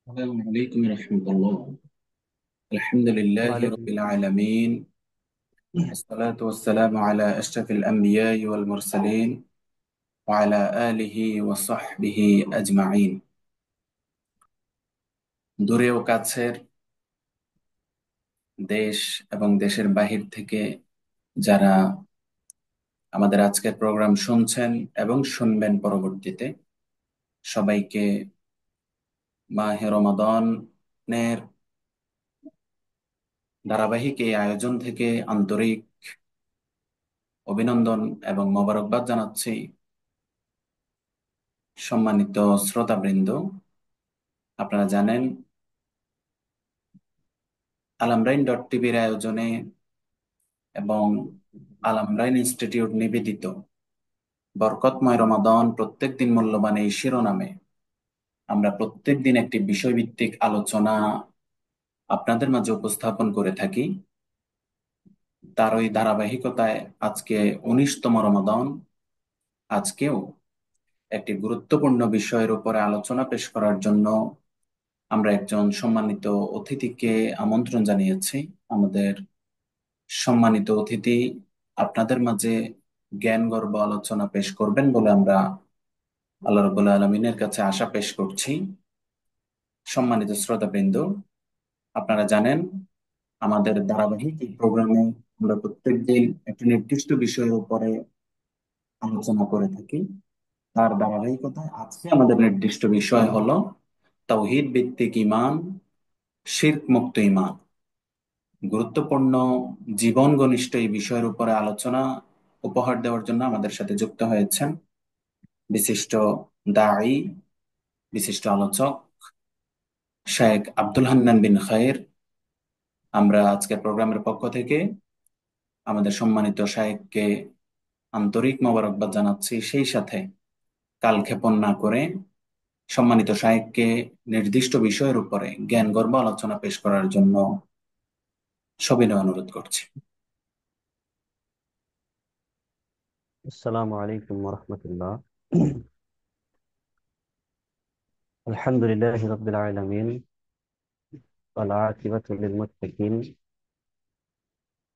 السلام عليكم ورحمة الله. الحمد لله رب وعليكم. العالمين. الصلاة والسلام على أشرف الأنبياء والمرسلين وعلى آله وصحبه أجمعين. দূরে ও কাছের, দেশ এবং দেশের বাহির থেকে যারা আমাদের আজকের প্রোগ্রাম শুনছেন এবং শুনবেন পরবর্তীতে, সবাইকে মাহে রমাদানের ধারাবাহিক এই আয়োজন থেকে আন্তরিক অভিনন্দন এবং মোবারকবাদ জানাচ্ছি। সম্মানিত শ্রোতাবৃন্দ, আপনারা জানেন আলামরাইন.টিভির আয়োজনে এবং আলামরাইন ইনস্টিটিউট নিবেদিত বরকতময় রমাদান প্রত্যেক দিন মূল্যবান এই শিরোনামে আমরা প্রত্যেক দিন একটি বিষয়ভিত্তিক আলোচনা আপনাদের মাঝে উপস্থাপন করে থাকি। তার ওই ধারাবাহিকতায় আজকে 19তম রমাদান। আজকেও একটি গুরুত্বপূর্ণ বিষয়ের উপরে আলোচনা পেশ করার জন্য আমরা একজন সম্মানিত অতিথিকে আমন্ত্রণ জানিয়েছি। আমাদের সম্মানিত অতিথি আপনাদের মাঝে জ্ঞান গর্ব আলোচনা পেশ করবেন বলে আমরা আল্লাহ রাব্বুল আলামিনের কাছে আশা পেশ করছি। সম্মানিত শ্রোতাবৃন্দ, আপনারা জানেন আমাদের ধারাবাহিক এই প্রোগ্রামে আমরা প্রত্যেকদিন একটি নির্দিষ্ট বিষয়ের উপরে আলোচনা করে থাকি। তার ধারাবাহিকতায় আজকে আমাদের নির্দিষ্ট বিষয় হলো তাওহীদ ভিত্তিক ঈমান, শিরক মুক্ত ঈমান। গুরুত্বপূর্ণ জীবন ঘনিষ্ঠ এই বিষয়ের উপরে আলোচনা উপহার দেওয়ার জন্য আমাদের সাথে যুক্ত হয়েছেন বিশিষ্ট দাঈ, বিশিষ্ট আলোচক শেখ আব্দুল হান্নান বিন খায়ের। আমরা আজকের প্রোগ্রামের পক্ষ থেকে আমাদের সম্মানিত শায়েখকে আন্তরিক মোবারকবাদ জানাচ্ছি। সেই সাথে কালক্ষেপণ না করে সম্মানিত শায়েখকে নির্দিষ্ট বিষয়ের উপরে জ্ঞানগর্ভ আলোচনা পেশ করার জন্য সবিনয় অনুরোধ করছি। السلام عليكم ورحمة الله. الحمد لله رب العالمين، والعاقبة للمتقين،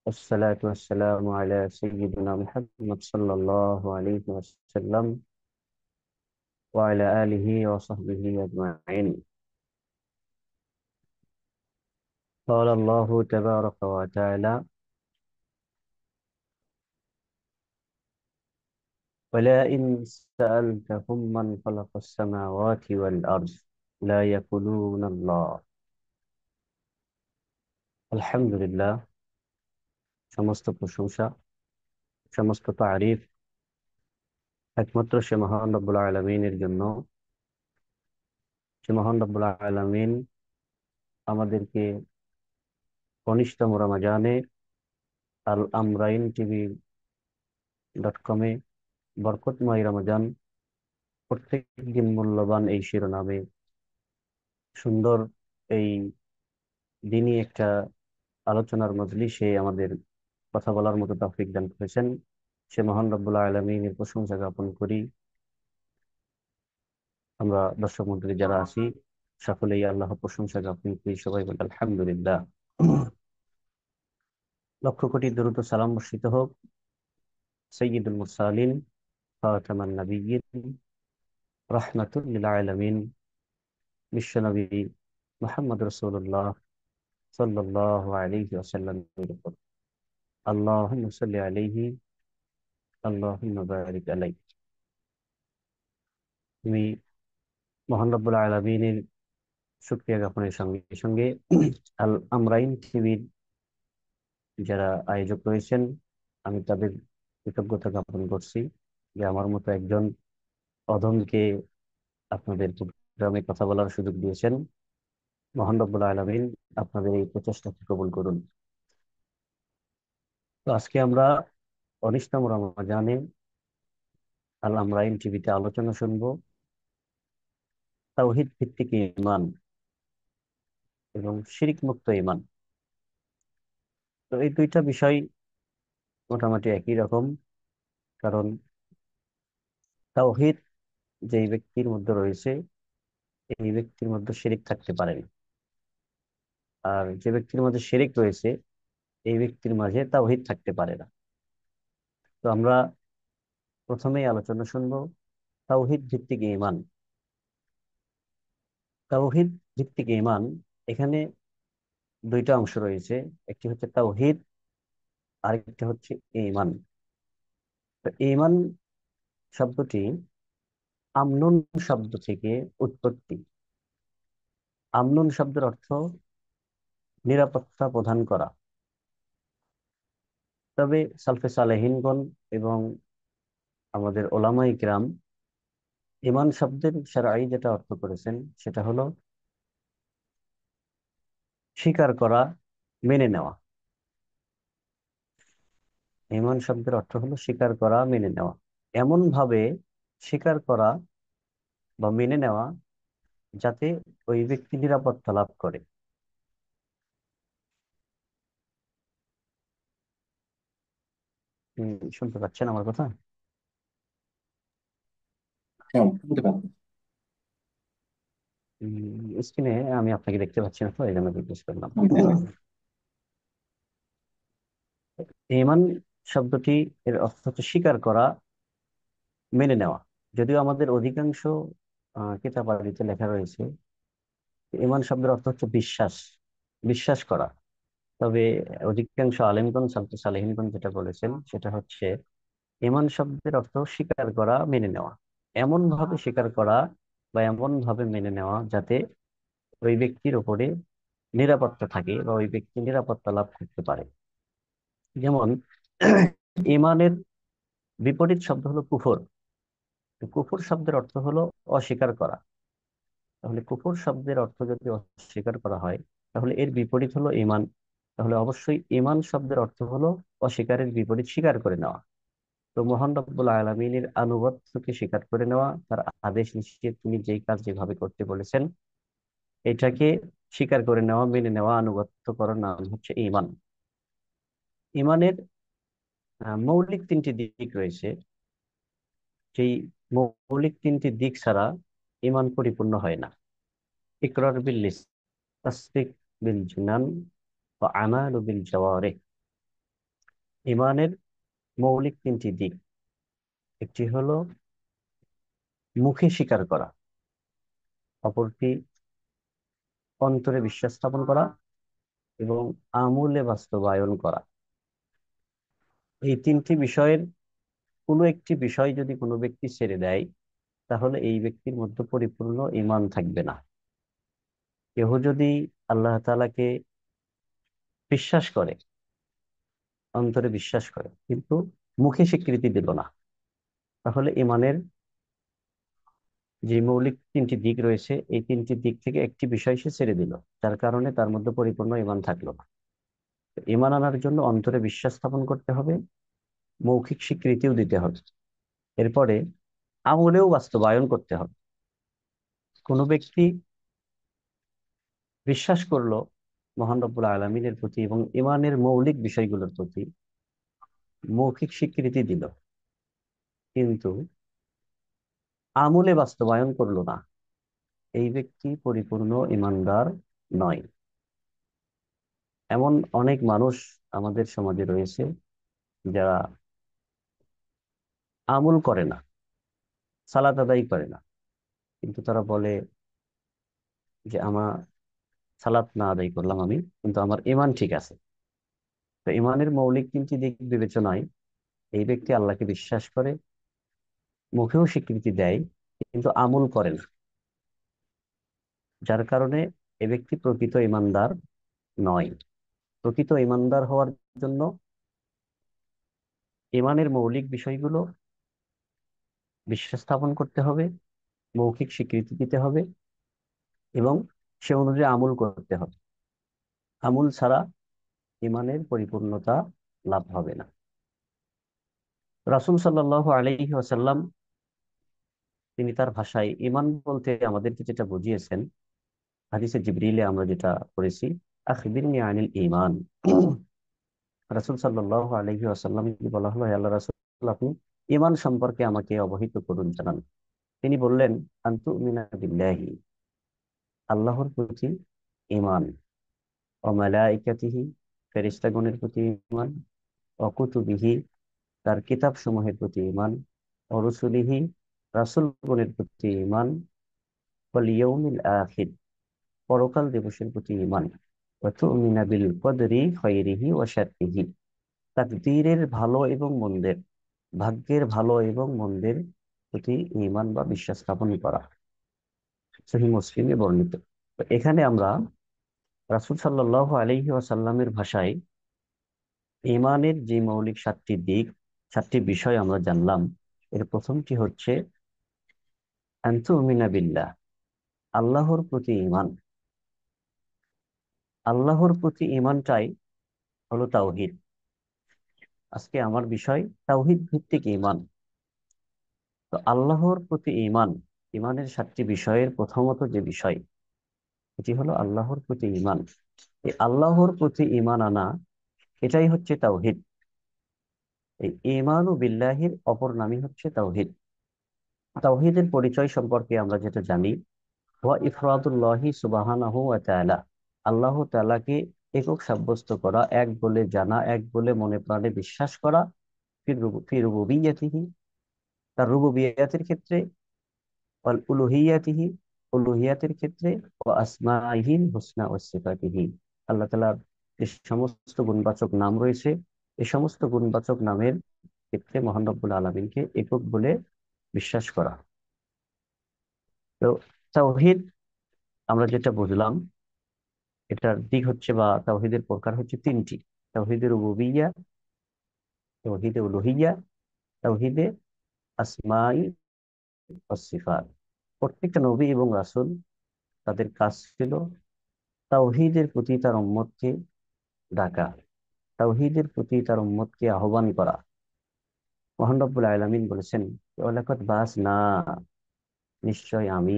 والصلاة والسلام على سيدنا محمد صلى الله عليه وسلم وعلى آله وصحبه أجمعين. قال الله تبارك وتعالى: ولئن سألتهم من خلق السماوات والأرض لا يقولون الله. الحمد لله. সমস্ত প্রশংসা, সমস্ত তারিফ একমাত্র সে মহান রব্বুল আলামিনের জন্য। সে মহান রব্বুল আলামিন আমাদেরকে কনিষ্ঠতম রমাজানে al amrain tv.com বরকতময় রমজান প্রত্যেক দিন মূল্যবান এই শিরোনামে সুন্দর এই দিনই একটা আলোচনার মজলিসে আমাদের কথা বলার মতো তৌফিক দান করেছেন। সে মহান রব্বুল আলামিনের প্রশংসা জ্ঞাপন করি। আমরা দর্শক মণ্ডলী যারা আছি সকলেই আল্লাহর প্রশংসা জ্ঞাপন করি, সবাই বলি আলহামদুলিল্লাহ। লক্ষ কোটি দরুদ ও সালাম বর্ষিত হোক সাইয়্যিদুল মুরসালিন, খাতামান নাবিয়্যিন, রাহমাতুল লিল আলামিন, বিশ্বনবী মুহাম্মদ রাসূলুল্লাহ সাল্লাল্লাহু আলাইহি ওয়াসাল্লামের উপর। আল্লাহুম্মা সাল্লি আলাইহি, আল্লাহুম্মা বারিক আলাইহি। আমি মহান রব্বুল আলামিনের শুকরিয়া জ্ঞাপনের সঙ্গে সঙ্গে আল আমরাইন টিভির যারা আয়োজক রয়েছেন, আমি তাদের কৃতজ্ঞতা জ্ঞাপন করছি যে আমার মতো একজন অধমকে আপনাদের প্রোগ্রামে কথা বলার সুযোগ দিয়েছেন। মহান রব্বুল আলামিন আপনাদের এই প্রচেষ্টাকে কবুল করুন। তো আজকে আমরা 19তম রমজানে আল আমরাইন টিভিতে আলোচনা শুনবো তাওহীদ ভিত্তিক ঈমান এবং শিরক মুক্ত ঈমান। তো এই দুইটা বিষয় মোটামুটি একই রকম, কারণ তাওহীদ যেই ব্যক্তির মধ্যে রয়েছে এই ব্যক্তির মধ্যে শিরিক থাকতে পারে না। আর যে ব্যক্তির মধ্যে শিরিক রয়েছে এই ব্যক্তির মাঝে তাওহীদ থাকতে পারে না। তো আমরা প্রথমেই আলোচনা শুনবো তাওহীদ ভিত্তিক ঈমান। তাওহীদ ভিত্তিক ঈমান, এখানে দুইটা অংশ রয়েছে। একটি হচ্ছে তাওহীদ, আরেকটি হচ্ছে ঈমান। তো ঈমান শব্দটি আমনুন শব্দ থেকে উৎপত্তি। আমনুন শব্দের অর্থ নিরাপত্তা প্রদান করা। তবে সালফে সালেহিনগণ এবং আমাদের ওলামায়ে কিরাম ঈমান শব্দের শারঈ যেটা অর্থ করেছেন সেটা হলো স্বীকার করা, মেনে নেওয়া। ঈমান শব্দের অর্থ হলো স্বীকার করা, মেনে নেওয়া। এমন ভাবে স্বীকার করা বা মেনে নেওয়া যাতে ওই ব্যক্তি নিরাপত্তা লাভ করে। শুনতে পাচ্ছেন আমার কথা? হ্যাঁ, শুনতে পাচ্ছি। স্ক্রিনে আমি আপনাকে দেখতে পাচ্ছি না, তো এই জন্য জিজ্ঞেস করলাম। ঈমান শব্দটি এর অর্থ হচ্ছে স্বীকার করা, মেনে নেওয়া। যদিও আমাদের অধিকাংশ কিতাবাদিতে লেখা রয়েছে ঈমান শব্দের অর্থ হচ্ছে বিশ্বাস, বিশ্বাস করা। তবে অধিকাংশ আলেমগণ, সালফে সালেহিনগণ যেটা বলেছেন সেটা হচ্ছে ঈমান শব্দের অর্থ স্বীকার করা, মেনে নেওয়া। এমন ভাবে স্বীকার করা বা এমন ভাবে মেনে নেওয়া যাতে ওই ব্যক্তির উপরে নিরাপত্তা থাকে বা ওই ব্যক্তি নিরাপত্তা লাভ করতে পারে। যেমন ঈমানের বিপরীত শব্দ হলো কুফর। তো কুফর শব্দের অর্থ হলো অস্বীকার করা। তাহলে কুফর শব্দের অর্থ যদি অস্বীকার করা হয় তাহলে এর বিপরীত হলো ঈমান। তাহলে অবশ্যই ঈমান শব্দের অর্থ হলো অস্বীকারের বিপরীত স্বীকার করে নেওয়া। তো মহান রব্বুল আলামিনের আনুগত্যকে স্বীকার করে নেওয়া, তার আদেশ নিষেধ তিনি যেই কাজ যেভাবে করতে বলেছেন এটাকে স্বীকার করে নেওয়া, মেনে নেওয়া, আনুগত্য করার নাম হচ্ছে ঈমান। ঈমানের মৌলিক তিনটি দিক রয়েছে। সেই মৌলিক তিনটি দিক ছাড়া ঈমান পরিপূর্ণ হয় না। ইকরার বিল লিসান, তাসদিক বিল জিনান, ওয়া আমালু বিল জাওয়ারিহ। ঈমানের মৌলিক তিনটি দিক, একটি হলো মুখে স্বীকার করা, অপরটি অন্তরে বিশ্বাস স্থাপন করা এবং আমলে বাস্তবায়ন করা। এই তিনটি বিষয়ের কোনো একটি বিষয় যদি কোনো ব্যক্তি ছেড়ে দেয় তাহলে এই ব্যক্তির মধ্যে পরিপূর্ণ ঈমান থাকবে না। কেহ যদি আল্লাহ তাআলাকে বিশ্বাস করে, অন্তরে বিশ্বাস করে কিন্তু মুখে স্বীকৃতি দিল না, তাহলে ঈমানের যে মৌলিক তিনটি দিক রয়েছে এই তিনটি দিক থেকে একটি বিষয় সে ছেড়ে দিল, যার কারণে তার মধ্যে পরিপূর্ণ ঈমান থাকলো না। তো ঈমান আনার জন্য অন্তরে বিশ্বাস স্থাপন করতে হবে, মৌখিক স্বীকৃতিও দিতে হবে, এরপরে আমলেও বাস্তবায়ন করতে হবে। কোনো ব্যক্তি বিশ্বাস করলো মহান রব্বুল আলামিনের প্রতি এবং ঈমানের মৌলিক বিষয়গুলোর প্রতি, মৌখিক স্বীকৃতি দিল কিন্তু আমলে বাস্তবায়ন করলো না, এই ব্যক্তি পরিপূর্ণ ঈমানদার নয়। এমন অনেক মানুষ আমাদের সমাজে রয়েছে যারা আমল করে না, সালাত আদায় করে না, কিন্তু তারা বলে যে আমার সালাত না আদায় করলাম আমি, কিন্তু আমার ঈমান ঠিক আছে। তো ঈমানের মৌলিক তিনটি দিক বিবেচনায় এই ব্যক্তি আল্লাহকে বিশ্বাস করে, মুখেও স্বীকৃতি দেয় কিন্তু আমল করে না, যার কারণে এ ব্যক্তি প্রকৃত ঈমানদার নয়। প্রকৃত ঈমানদার হওয়ার জন্য ঈমানের মৌলিক বিষয়গুলো বিশ্বাস স্থাপন করতে হবে, মৌখিক স্বীকৃতি দিতে হবে এবং সে অনুযায়ী আমল করতে হবে। আমল ছাড়া ঈমানের পরিপূর্ণতা লাভ হবে না। রাসূল সাল্লাল্লাহু আলাইহি ওয়াসাল্লাম তিনি তার ভাষায় ঈমান বলতে আমাদেরকে যেটা বুঝিয়েছেন, হাদিসে জিবরিলে আমরা যেটা পড়েছি, আখবিরনি আনিল ঈমান। রাসূল সাল্লাল্লাহু আলাইহি ওয়াসাল্লাম বলা হলো, হে আল্লাহর রাসূল আপনি ঈমান সম্পর্কে আমাকে অবহিত করুন, জানান। তিনি বললেন, আনতুমিনা বিল্লাহি, আল্লাহর প্রতি ঈমান, ও মালাইকাতিহি, ফেরেশতাগণের প্রতি ঈমান, ও কুতুবিহি, তার কিতাব সমূহের প্রতি ঈমান, ও রুসুলিহি, রাসূলগণের প্রতি ঈমান, ওয়াল ইয়াউমিল আখির, পরকাল দিবসের প্রতি ঈমান, ওয়া তু'মিনা বিল কদরি খায়রিহি ওয়া শাররিহি, তাকদীরের ভালো এবং মন্দের, ভাগ্যের ভালো এবং মন্দের প্রতি ঈমান বা বিশ্বাস স্থাপন করা। সহিহ মুসলিমে বর্ণিত। তো এখানে আমরা রাসূল সাল্লাল্লাহু আলাইহি ওয়াসাল্লামের ভাষায় ঈমানের যে মৌলিক সাতটি দিক, সাতটি বিষয় আমরা জানলাম। এর প্রথমটি হচ্ছে আন তু'মিনা বিল্লাহ, আল্লাহর প্রতি ঈমান। আল্লাহর প্রতি ঈমানটাই হলো তাওহীদ। আজকে আমার বিষয় তাওহীদ ভিত্তিক ঈমান। তো আল্লাহর প্রতি ঈমান, ঈমানের সাতটি বিষয়ের প্রথমত যে বিষয়, এটি হলো আল্লাহর প্রতি ঈমান। এই আল্লাহর প্রতি ঈমান আনা, এটাই হচ্ছে তাওহীদ। এই ঈমানু বিল্লাহির অপর নামই হচ্ছে তাওহীদ। তাওহীদের পরিচয় সম্পর্কে আমরা যেটা জানি, ওয়া ইফরাদুল্লাহি সুবহানাহু ওয়া তাআলা, আল্লাহ তাআলাকে একক সাব্যস্ত করা, এক বলে জানা, এক বলে মনে প্রাণে বিশ্বাস করা, ফি রুবুবিয়্যাতিহি, তার রুবুবিয়্যাতের ক্ষেত্রে, ওয়াল উলুহিয়াতিহি, উলুহিয়াতের ক্ষেত্রে, ও আসমাইহিল হুসনা ওয়া সিফাতিহি, আল্লাহ তাআলার যে সমস্ত গুণবাচক নাম রয়েছে, এই সমস্ত গুণবাচক নামের ক্ষেত্রে মহান রব্বুল আলামিনকে একক বলে বিশ্বাস করা। তো তাওহীদ আমরা যেটা বুঝলাম, এটার দিক হচ্ছে বা তাওহীদের প্রকার হচ্ছে তিনটি: তাওহীদে রুবুবিয়্যাহ, তাওহীদে উলুহিয়্যাহ, তাওহীদে আসমাই ওয়াস সিফাত। প্রত্যেকটা নবী এবং রাসূল, তাদের কাজ ছিল তাওহীদের প্রতি তার উম্মতকে ডাকা, তাওহীদের প্রতি তার উম্মতকে আহ্বান করা। মহান রব্বুল আলামিন বলেছেন, ওয়ালাকাদ বাসনা, নিশ্চয় আমি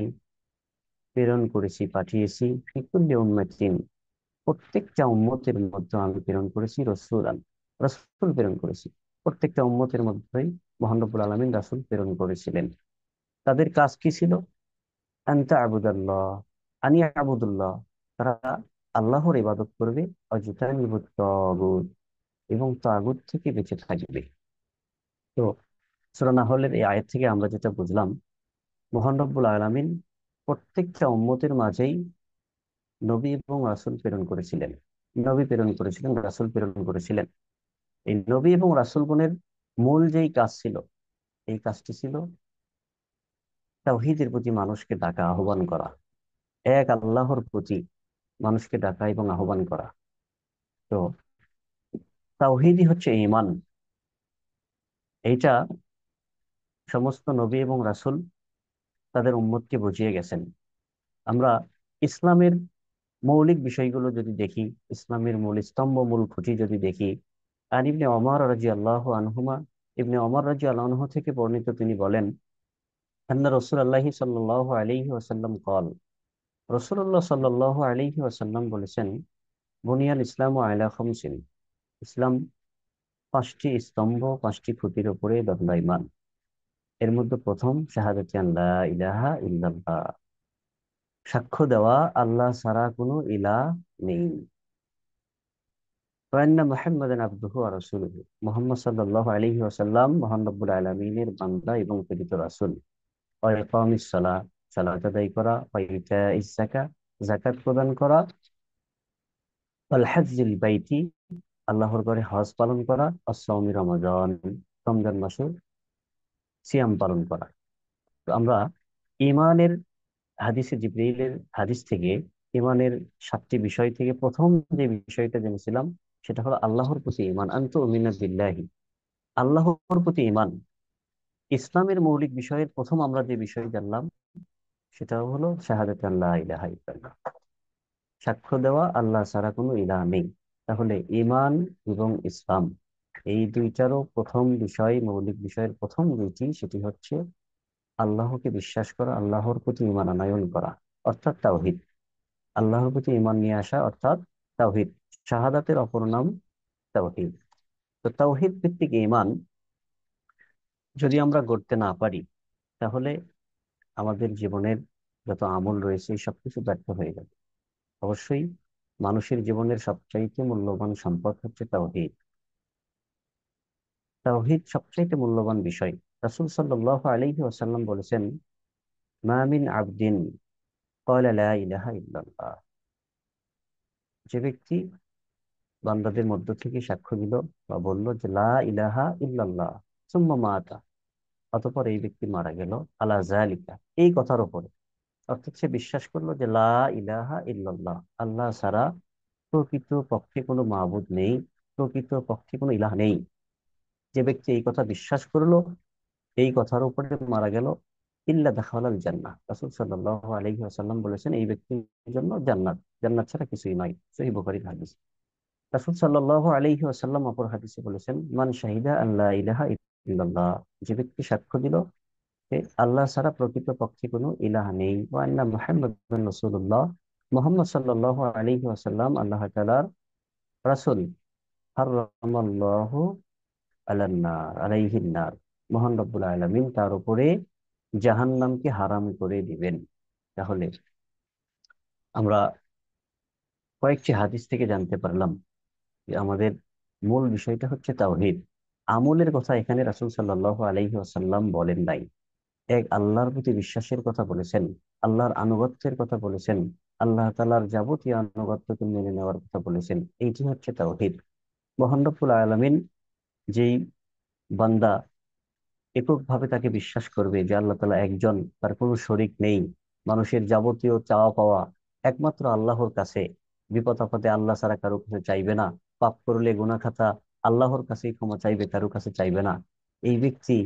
প্রেরণ করেছি, পাঠিয়েছি, ফি কুল্লি উম্মাতিন, প্রত্যেকটা উম্মতের মধ্যে আমি প্রেরণ করেছি রাসূলান, রাসূল প্রেরণ করেছি। প্রত্যেকটা উম্মতের মধ্যেই মহান রব্বুল আলামিন রাসূল প্রেরণ করেছিলেন। তাদের কাজ কি ছিল? আনতা আবুদাল্লাহ, আনি আবুদুল্লাহ, তারা আল্লাহর ইবাদত করবে, অযতানিবুত তাগুত, এবং তাগুত থেকে বেঁচে থাকবে। তো সূরা নাহলের এই আয়াত থেকে আমরা যেটা বুঝলাম, মহান রব্বুল আলামিন প্রত্যেকটা উম্মতের মাঝেই নবী এবং রাসূল প্রেরণ করেছিলেন। নবী প্রেরণ করেছিলেন, রাসূল প্রেরণ করেছিলেন। এই নবী এবং রাসূলগণের মূল যেই কাজ ছিল, এই কাজটি ছিল তাওহীদের প্রতি মানুষকে ডাকা, আহ্বান করা, এক আল্লাহর প্রতি মানুষকে ডাকা এবং আহ্বান করা। তো তাওহীদই হচ্ছে ঈমান। এইটা সমস্ত নবী এবং রাসূল তাদের উম্মতকে বুঝিয়ে গেছেন। আমরা ইসলামের মৌলিক বিষয়গুলো যদি দেখি, ইসলামের মূল স্তম্ভ, মূল খুঁটি যদি দেখি, আর ইবনে ওমর রাদিয়াল্লাহু আনহুমা, ইবনে ওমর রাদিয়াল্লাহু আনহু থেকে বর্ণিত, তিনি বলেন, আন্না রাসূলুল্লাহি সাল্লাল্লাহু আলাইহি ওয়াসাল্লাম قال, রাসূলুল্লাহ সাল্লাল্লাহু আলাইহি ওয়াসাল্লাম বলেছেন, বুনিয়াল ইসলামু আলা খামসিন, ইসলাম পাঁচটি স্তম্ভ, পাঁচটি খুঁটির উপরে দণ্ডায়মান। এর মধ্যে প্রথম শাহাদাতি আল্লা ইলাহা ইল্লাল্লাহ, সাক্ষ্য দেওয়া আল্লাহ ছাড়া কোনো ইলাহ নেই। ওয়ান্না মুহাম্মাদান আবদুহু ওয়া রাসূলুহু, মুহাম্মদ সাল্লাল্লাহু আলাইহি ওয়াসাল্লাম মহান রব্বুল আলামিনের বান্দা এবং প্রেরিত রাসূল। ওয়া ইকামিস সালাহ, সালাত আদায় করা, ওয়া ইতাইজ যাকাত, যাকাত প্রদান করা, ওয়াল হজ্জিল বাইতি, আল্লাহর ঘরে হজ পালন করা, আস-সাওমি রমাদান, রমজান মাসে সিয়াম পালন করা। তো আমরা ঈমানের হাদিসে জিবরীলের হাদিস থেকে, ঈমানের সাতটি বিষয় থেকে প্রথম যে বিষয়টা জেনেছিলাম, সেটা হলো আল্লাহর প্রতি ঈমান, আনতু মিনা বিল্লাহি, আল্লাহর প্রতি ঈমান। ইসলামের মৌলিক বিষয়ের প্রথম আমরা যে বিষয় জানলাম, সেটা হলো শাহাদাত আল্লাহ ইলাহা ইল্লাল্লাহ, সাক্ষ্য দেওয়া আল্লাহ ছাড়া কোনো ইলাহ নেই। তাহলে ঈমান এবং ইসলাম, এই দুইটারও প্রথম বিষয়, মৌলিক বিষয়ের প্রথম দুইটি, সেটি হচ্ছে আল্লাহকে বিশ্বাস করা, আল্লাহর প্রতি ঈমান আনয়ন করা, অর্থাৎ তাওহীদ। আল্লাহর প্রতি ঈমান নিয়ে আসা অর্থাৎ তাওহীদ। শাহাদাতের অপর নাম তাওহীদ। তো তাওহীদ ভিত্তিক ঈমান যদি আমরা গড়তে না পারি, তাহলে আমাদের জীবনের যত আমল রয়েছে এই সবকিছু ব্যর্থ হয়ে যাবে। অবশ্যই মানুষের জীবনের সবচাইতে মূল্যবান সম্পদ হচ্ছে তাওহীদ। তাওহীদ সবচাইতে মূল্যবান বিষয়। রাসূল সাল্লাল্লাহু আলাইহি ওয়াসাল্লাম বলেছেন, মা মিন আবদিন ক্বালা লা ইলাহা ইল্লাল্লাহ, যে ব্যক্তি বান্দাদের মধ্য থেকে সাক্ষ্য দিল বা বলল যে লা ইলাহা ইল্লাল্লাহ সুম্মা মাতা, অতঃপর এই ব্যক্তি মারা গেল আলা যালিকা, এই কথার উপরে, অর্থাৎ সে বিশ্বাস করলো যে লা ইলাহা ইল্লাল্লাহ, আল্লাহ ছাড়া প্রকৃত পক্ষে কোনো মাবুদ নেই, প্রকৃত পক্ষে কোনো ইলাহ নেই। যে ব্যক্তি এই কথা বিশ্বাস করলো, এই কথার উপরে মারা গেল, ইল্লা দাখালাল জান্নাহ, রাসূল সাল্লাল্লাহু আলাইহি ওয়াসাল্লাম বলেছেন এই ব্যক্তির জন্য জান্নাত, জান্নাত ছাড়া কিছুই নয়। সহিহ বুখারীর হাদিস। রাসূল সাল্লাল্লাহু আলাইহি ওয়াসাল্লাম অপর হাদিসে বলেছেন, মান শাহিদা আল্লা ইলাহা ইল্লাল্লাহ, যে ব্যক্তি সাক্ষ্য দিল যে আল্লাহ ছাড়া প্রকৃত পক্ষে কোনো ইলাহ নেই, ওয়া আন্না মুহাম্মাদুর রাসূলুল্লাহ, মুহাম্মদ সাল্লাল্লাহু আলাইহি ওয়াসাল্লাম আল্লাহ তাআলার রাসূল, হারামাল্লাহু আলাইহিন নার, মহান রব্বুল আলামিন তার উপরে জাহান্নামকে হারাম করে দিবেন। তাহলে আমরা কয়েকটি হাদিস থেকে জানতে পারলাম যে আমাদের মূল বিষয়টা হচ্ছে তাওহীদ। আমলের কথা এখানে রাসূল সাল্লাল্লাহু আলাইহি ওয়াসাল্লাম বলেন নাই। এক আল্লাহর প্রতি বিশ্বাসের কথা বলেছেন, আল্লাহর আনুগত্যের কথা বলেছেন, আল্লাহ তাআলার যাবতীয় আনুগত্যকে মেনে নেওয়ার কথা বলেছেন। এইটি হচ্ছে তাওহীদ। মহান রব্বুল আলামিন যেই বান্দা এককভাবে তাকে বিশ্বাস করবে যে আল্লাহ তাআলা একজন, তার কোনো শরিক নেই, মানুষের যাবতীয় চাওয়া পাওয়া একমাত্র আল্লাহর কাছে, বিপদ আপদে আল্লাহ ছাড়া কারো কাছে চাইবে না, পাপ করলে গুনাহ খাতা আল্লাহর কাছেই ক্ষমা চাইবে, কারো কাছে চাইবে না, এই ব্যক্তি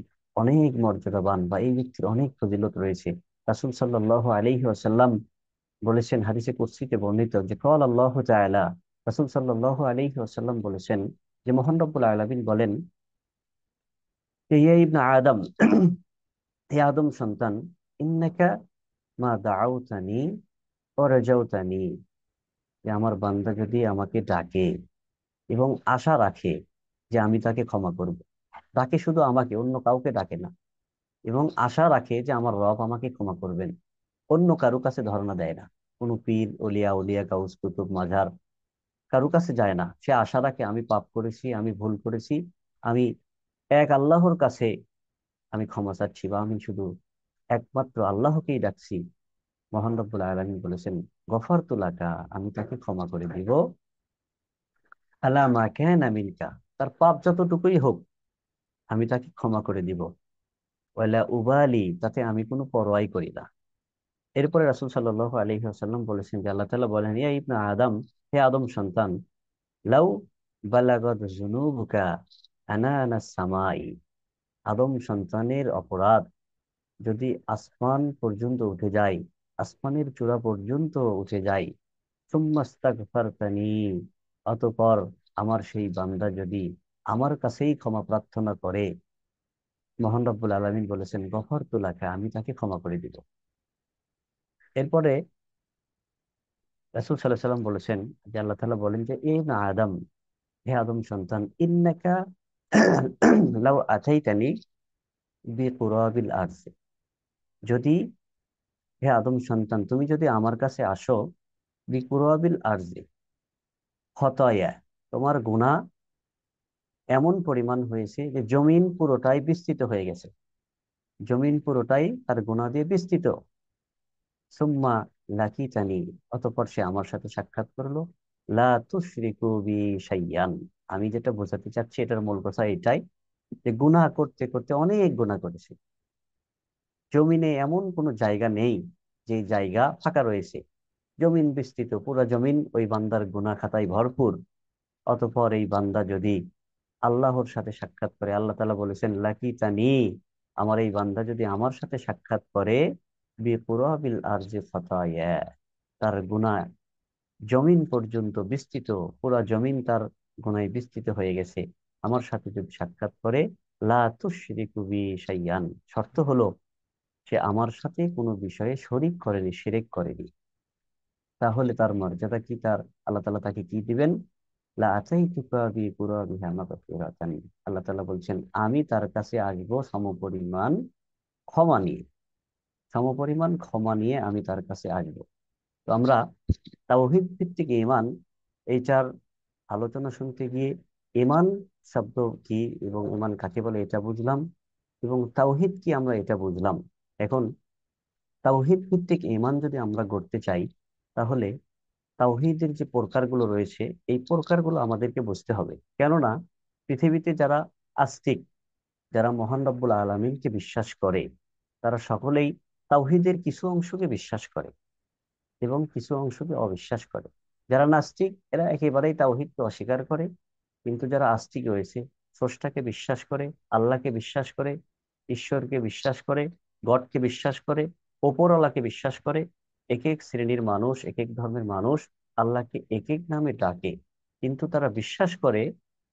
অনেক মর্যাদাবান বা এই ব্যক্তির অনেক ফজিলত রয়েছে। রাসূল সাল্লাল্লাহু আলাইহি ওয়াসাল্লাম বলেছেন, হাদিসে কুদসিতে বর্ণিত, যে ক্বাল আল্লাহু তাআলা, রাসূল সাল্লাল্লাহু আলাইহি ওয়াসাল্লাম বলেছেন যে মহান রব্বুল আলামিন বলেন, ইয়া ইবনে আদম, হে আদম সন্তান, ইন্নাকা মা দাআউতানি ওয়া রাজাউতানি, যে আমার বান্দা যদি আমাকে ডাকে এবং আশা রাখে যে আমি তাকে ক্ষমা করব, ডাকে শুধু আমাকে, অন্য কাউকে ডাকে না, এবং আশা রাখে যে আমার রব আমাকে ক্ষমা করবেন, অন্য কারো কাছে ধর্ণা দেয় না, কোনো পীর অলিয়া উলিয়া গাউস কুতুব মাঝার কারো কাছে যায় না, সে আশা রাখে আমি পাপ করেছি, আমি ভুল করেছি, আমি এক আল্লাহর কাছে আমি ক্ষমা চাচ্ছি, বা আমি শুধু একমাত্র আল্লাহকেই ডাকছি। মহান রব্বুল আলামিন বলেছেন, গফারতু লাকা, আমি তাকে ক্ষমা করে দিব, আলা মা কানা মিনকা, তার পাপ যতটুকুই হোক আমি তাকে ক্ষমা করে দিব, ওয়ালা উবালি, তাতে আমি কোনো পরোয়াই করি না। এরপরে রাসূল সাল্লাল্লাহু আলাইহি ওয়াসাল্লাম বলেছেন যে আল্লাহ তাআলা বলেন, ইয়া ইবনে আদম, হে আদম সন্তান, লাউ বালাগাত যুনুবুকা আনানাস সামাই, আদম সন্তানের অপরাধ যদি আসমান পর্যন্ত উঠে যায়, আসমানের চূড়া পর্যন্ত উঠে যায়, সুম্মাস্তাগফারতানি, অতঃপর আমার সেই বান্দা যদি আমার কাছেই ক্ষমা প্রার্থনা করে, মহান রব্বুল আলামিন বলেছেন, গফারতু লাকা, আমি তাকে ক্ষমা করে দিব। এরপরে রাসূল সাল্লাল্লাহু আলাইহি সাল্লাম বলেছেন যে আল্লাহ তাআলা বলেন যে এ না আদম, হে আদম সন্তান, ইন্নাকা লাউ আতাইতানি বিকুরাবিল আরজ, যদি, হে আদম সন্তান, তুমি যদি আমার কাছে আসো বিকুরাবিল আরজি, খতায়া, তোমার গুনাহ এমন পরিমাণ হয়েছে যে জমিন পুরোটাই বিস্তৃত হয়ে গেছে, জমিন পুরোটাই তার গুনাহ দিয়ে বিস্তৃত, সুম্মা লাকিতানি, অতঃপর সে আমার সাথে সাক্ষাৎ করলো, লা তুশরিকু বি শাইয়ান, আমি যেটা বোঝাতে চাচ্ছি এটার মূল কথা এটাই, যে গুনাহ করতে করতে অনেক গুনাহ করেছে, জমিনে এমন কোনো জায়গা নেই যে জায়গা ফাঁকা রয়েছে, জমিন বিস্তৃত, পুরো জমিন ওই বান্দার গুনাহ খাতায় ভরপুর। অতঃপর এই বান্দা যদি আল্লাহর সাথে সাক্ষাৎ করে, আল্লাহ তাআলা বলেছেন লাকি তানি, আমার এই বান্দা যদি আমার সাথে সাক্ষাৎ করে, বিকুরাবিল আরজি খাতায়া, তার গুনাহ জমিন পর্যন্ত বিস্তৃত, পুরা জমিন তার গুনায় বিস্তৃত হয়ে গেছে, আমার সাথে যদি সাক্ষাৎ করে, লা তুশরিকু বি শাইয়ান, শর্ত হলো সে আমার সাথে কোনো বিষয়ে শরিক করেনি, শিরক করেনি, তাহলে তার মর্যাদা কি, তার আল্লাহ তাআলা তাকে কি দিবেন, লা আতাইতুকা বিকুরাবিহা মাগফিরাতান, আল্লাহ তাআলা বলছেন আমি তার কাছে আসবো সমপরিমাণ ক্ষমা নিয়ে। সমপরিমাণ ক্ষমা নিয়ে আমি তার কাছে আসবো। তো আমরা তাওহীদ ভিত্তিক ঈমান এইটার আলোচনা শুনতে গিয়ে ঈমান শব্দ কি এবং ঈমান কাকে বলে এটা বুঝলাম, এবং তাওহীদ কি আমরা এটা বুঝলাম। এখন তাওহীদ ভিত্তিক ঈমান যদি আমরা গড়তে চাই, তাহলে তাওহীদের যে প্রকারগুলো রয়েছে এই প্রকারগুলো আমাদেরকে বুঝতে হবে। কেননা পৃথিবীতে যারা আস্তিক, যারা মহান রব্বুল আলামিনকে বিশ্বাস করে, তারা সকলেই তাওহীদের কিছু অংশকে বিশ্বাস করে এবং কিছু অংশকে অবিশ্বাস করে। যারা নাস্তিক এরা একেবারেই তাওহীদকে অস্বীকার করে, কিন্তু যারা আস্তিক রয়েছে, স্রষ্টাকে বিশ্বাস করে, আল্লাহকে বিশ্বাস করে, ঈশ্বরকে বিশ্বাস করে, গডকে বিশ্বাস করে, ওপরওয়ালাকে বিশ্বাস করে, এক এক শ্রেণীর মানুষ, এক এক ধর্মের মানুষ আল্লাহকে এক এক নামে ডাকে, কিন্তু তারা বিশ্বাস করে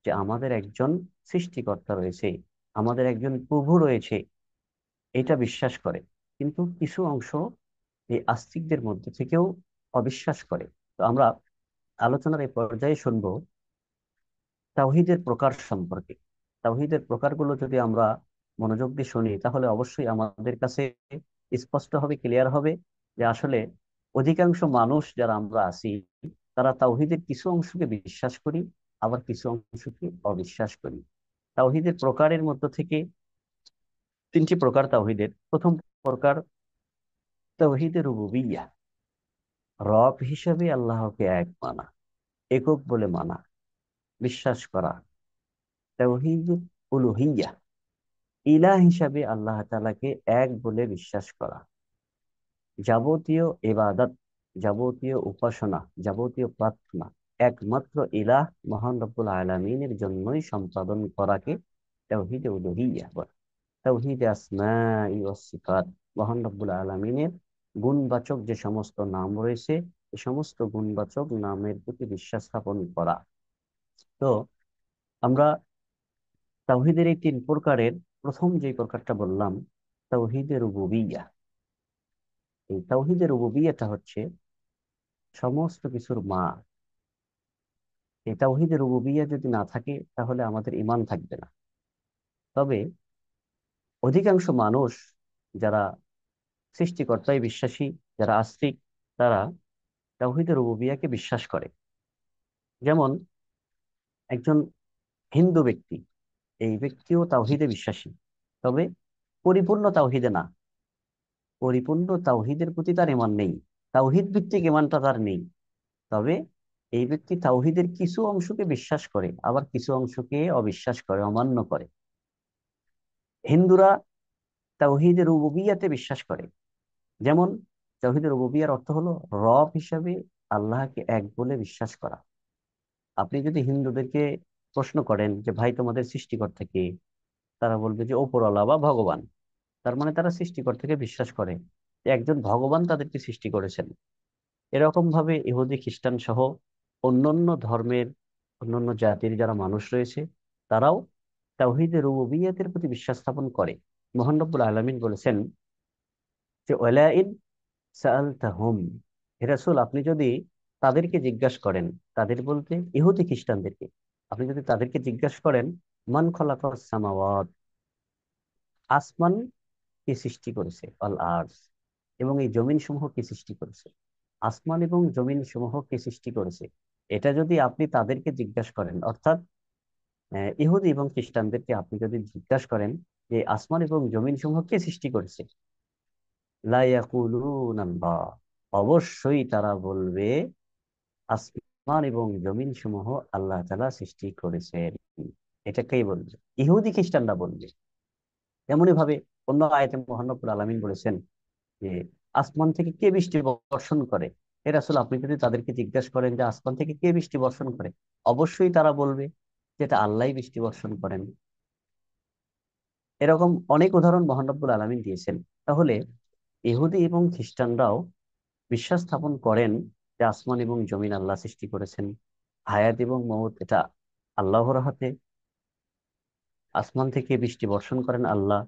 যে আমাদের একজন সৃষ্টিকর্তা রয়েছে, আমাদের একজন প্রভু রয়েছে, এটা বিশ্বাস করে। কিন্তু কিছু অংশ এই আস্তিকদের মধ্যে থেকেও অবিশ্বাস করে। তো আমরা আলোচনার এই পর্যায়ে শুনবো তাওহীদের প্রকার সম্পর্কে। তাওহীদের প্রকারগুলো যদি আমরা মনোযোগ দিয়ে শুনি, তাহলে অবশ্যই আমাদের কাছে স্পষ্ট হবে, ক্লিয়ার হবে যে আসলে অধিকাংশ মানুষ যারা আমরা আছি, তারা তাওহীদের কিছু অংশকে বিশ্বাস করি, আবার কিছু অংশকে অবিশ্বাস করি। তাওহীদের প্রকারের মধ্য থেকে তিনটি প্রকার তাওহীদের। প্রথম প্রকার তাওহীদের রুবুবিয়্যাহ, রব হিসেবে আল্লাহকে এক মানা, একক বলে মানা, বিশ্বাস করা। তাওহীদ উলুহিয়্যাহ, ইলাহ হিসাবে আল্লাহ তাআলাকে এক বলে বিশ্বাস করা। যাবতীয় ইবাদত, যাবতীয় উপাসনা, যাবতীয় প্রার্থনা একমাত্র ইলাহ মহান রব্বুল আলামিনের জন্যই সম্পাদন করাকে তাওহীদে উলুহিয়্যাহ বলে। তাওহীদে আসমাই ওয়াস সিফাত, মহান রব্বুল আলামিনের গুণবাচক যে সমস্ত নাম রয়েছে, এই সমস্ত গুণবাচক নামের প্রতি বিশ্বাস স্থাপন করা। তো আমরা তাওহীদের এই তিন প্রকারের প্রথম যে প্রকারটা বললাম, তাওহীদের রুবুবিয়্যাহ। এই তাওহীদের রুবুবিয়্যাহটা হচ্ছে সমস্ত কিছুর মা। এই তাওহীদের রুবুবিয়্যাহ যদি না থাকে, তাহলে আমাদের ঈমান থাকবে না। তবে অধিকাংশ মানুষ যারা সৃষ্টিকর্তায় বিশ্বাসী, যারা আস্তিক, তারা তাওহীদের রুবুবিয়্যাহকে বিশ্বাস করে। যেমন একজন হিন্দু ব্যক্তি, এই ব্যক্তিও তাওহীদে বিশ্বাসী, তবে পরিপূর্ণ তাওহীদে না। পরিপূর্ণ তাওহীদের প্রতি তার ঈমান নেই, তাওহীদ ভিত্তিক ঈমানটা তার নেই। তবে এই ব্যক্তি তাওহীদের কিছু অংশকে বিশ্বাস করে, আবার কিছু অংশকে অবিশ্বাস করে, অমান্য করে। হিন্দুরা তাওহীদের রুবুবিয়্যাতে বিশ্বাস করে। যেমন তাওহীদের রুবুবিয়্যার অর্থ হলো রব হিসাবে আল্লাহকে এক বলে বিশ্বাস করা। আপনি যদি হিন্দুদেরকে প্রশ্ন করেন যে ভাই তোমাদের সৃষ্টিকর্তা কে, তারা বলবে যে ওপরওয়ালা বা ভগবান। তার মানে তারা সৃষ্টিকর্তাকে বিশ্বাস করে যে একজন ভগবান তাদেরকে সৃষ্টি করেছেন। এরকম ভাবে ইহুদি খ্রিস্টান সহ অন্যান্য ধর্মের, অন্যান্য জাতির যারা মানুষ রয়েছে, তারাও তাওহীদে রুবুবিয়্যাতের প্রতি বিশ্বাস স্থাপন করে। মহান রব্বুল আলামিন বলেছেন যে ওয়ালাইন সাআলতাহুম, হে রাসূল আপনি যদি তাদেরকে জিজ্ঞাসা করেন, তাদের বলতে ইহুদি খ্রিস্টানদেরকে, আপনি যদি তাদেরকে জিজ্ঞাসা করেন মান খালাকাস সামাওয়াত, আসমান কে সৃষ্টি করেছে, আল আরজ, এবং এই জমিন সমূহ কে সৃষ্টি করেছে, আসমান এবং জমিন সমূহ কে সৃষ্টি করেছে, এটা যদি আপনি তাদেরকে জিজ্ঞাসা করেন, অর্থাৎ ইহুদি এবং খ্রিস্টানদেরকে আপনি যদি জিজ্ঞাসা করেন যে আসমান এবং জমিন সমূহ কে সৃষ্টি করেছে, লা ইয়াকুলুনা আল্লাহ, অবশ্যই তারা বলবে আসমান এবং জমিন সমূহ আল্লাহ তাআলা সৃষ্টি করেছেন। এটাকেই বলবে, ইহুদি খ্রিস্টানরা বলবে। তেমনি ভাবে অন্য আয়াতে মহান রব্বুল আলামিন বলেছেন যে আসমান থেকে কে বৃষ্টি বর্ষণ করে, এ রাসূল আপনি যদি তাদেরকে জিজ্ঞাসা করেন যে আসমান থেকে কে বৃষ্টি বর্ষণ করে, অবশ্যই তারা বলবে যে এটা আল্লাহই বৃষ্টি বর্ষণ করেন। এরকম অনেক উদাহরণ মহান রব্বুল আলামিন দিয়েছেন। তাহলে ইহুদি এবং খ্রিস্টানরাও বিশ্বাস স্থাপন করেন যে আসমান এবং জমিন আল্লাহ সৃষ্টি করেছেন, হায়াত এবং মউত এটা আল্লাহর হাতে, আসমান থেকে বৃষ্টি বর্ষণ করেন আল্লাহ,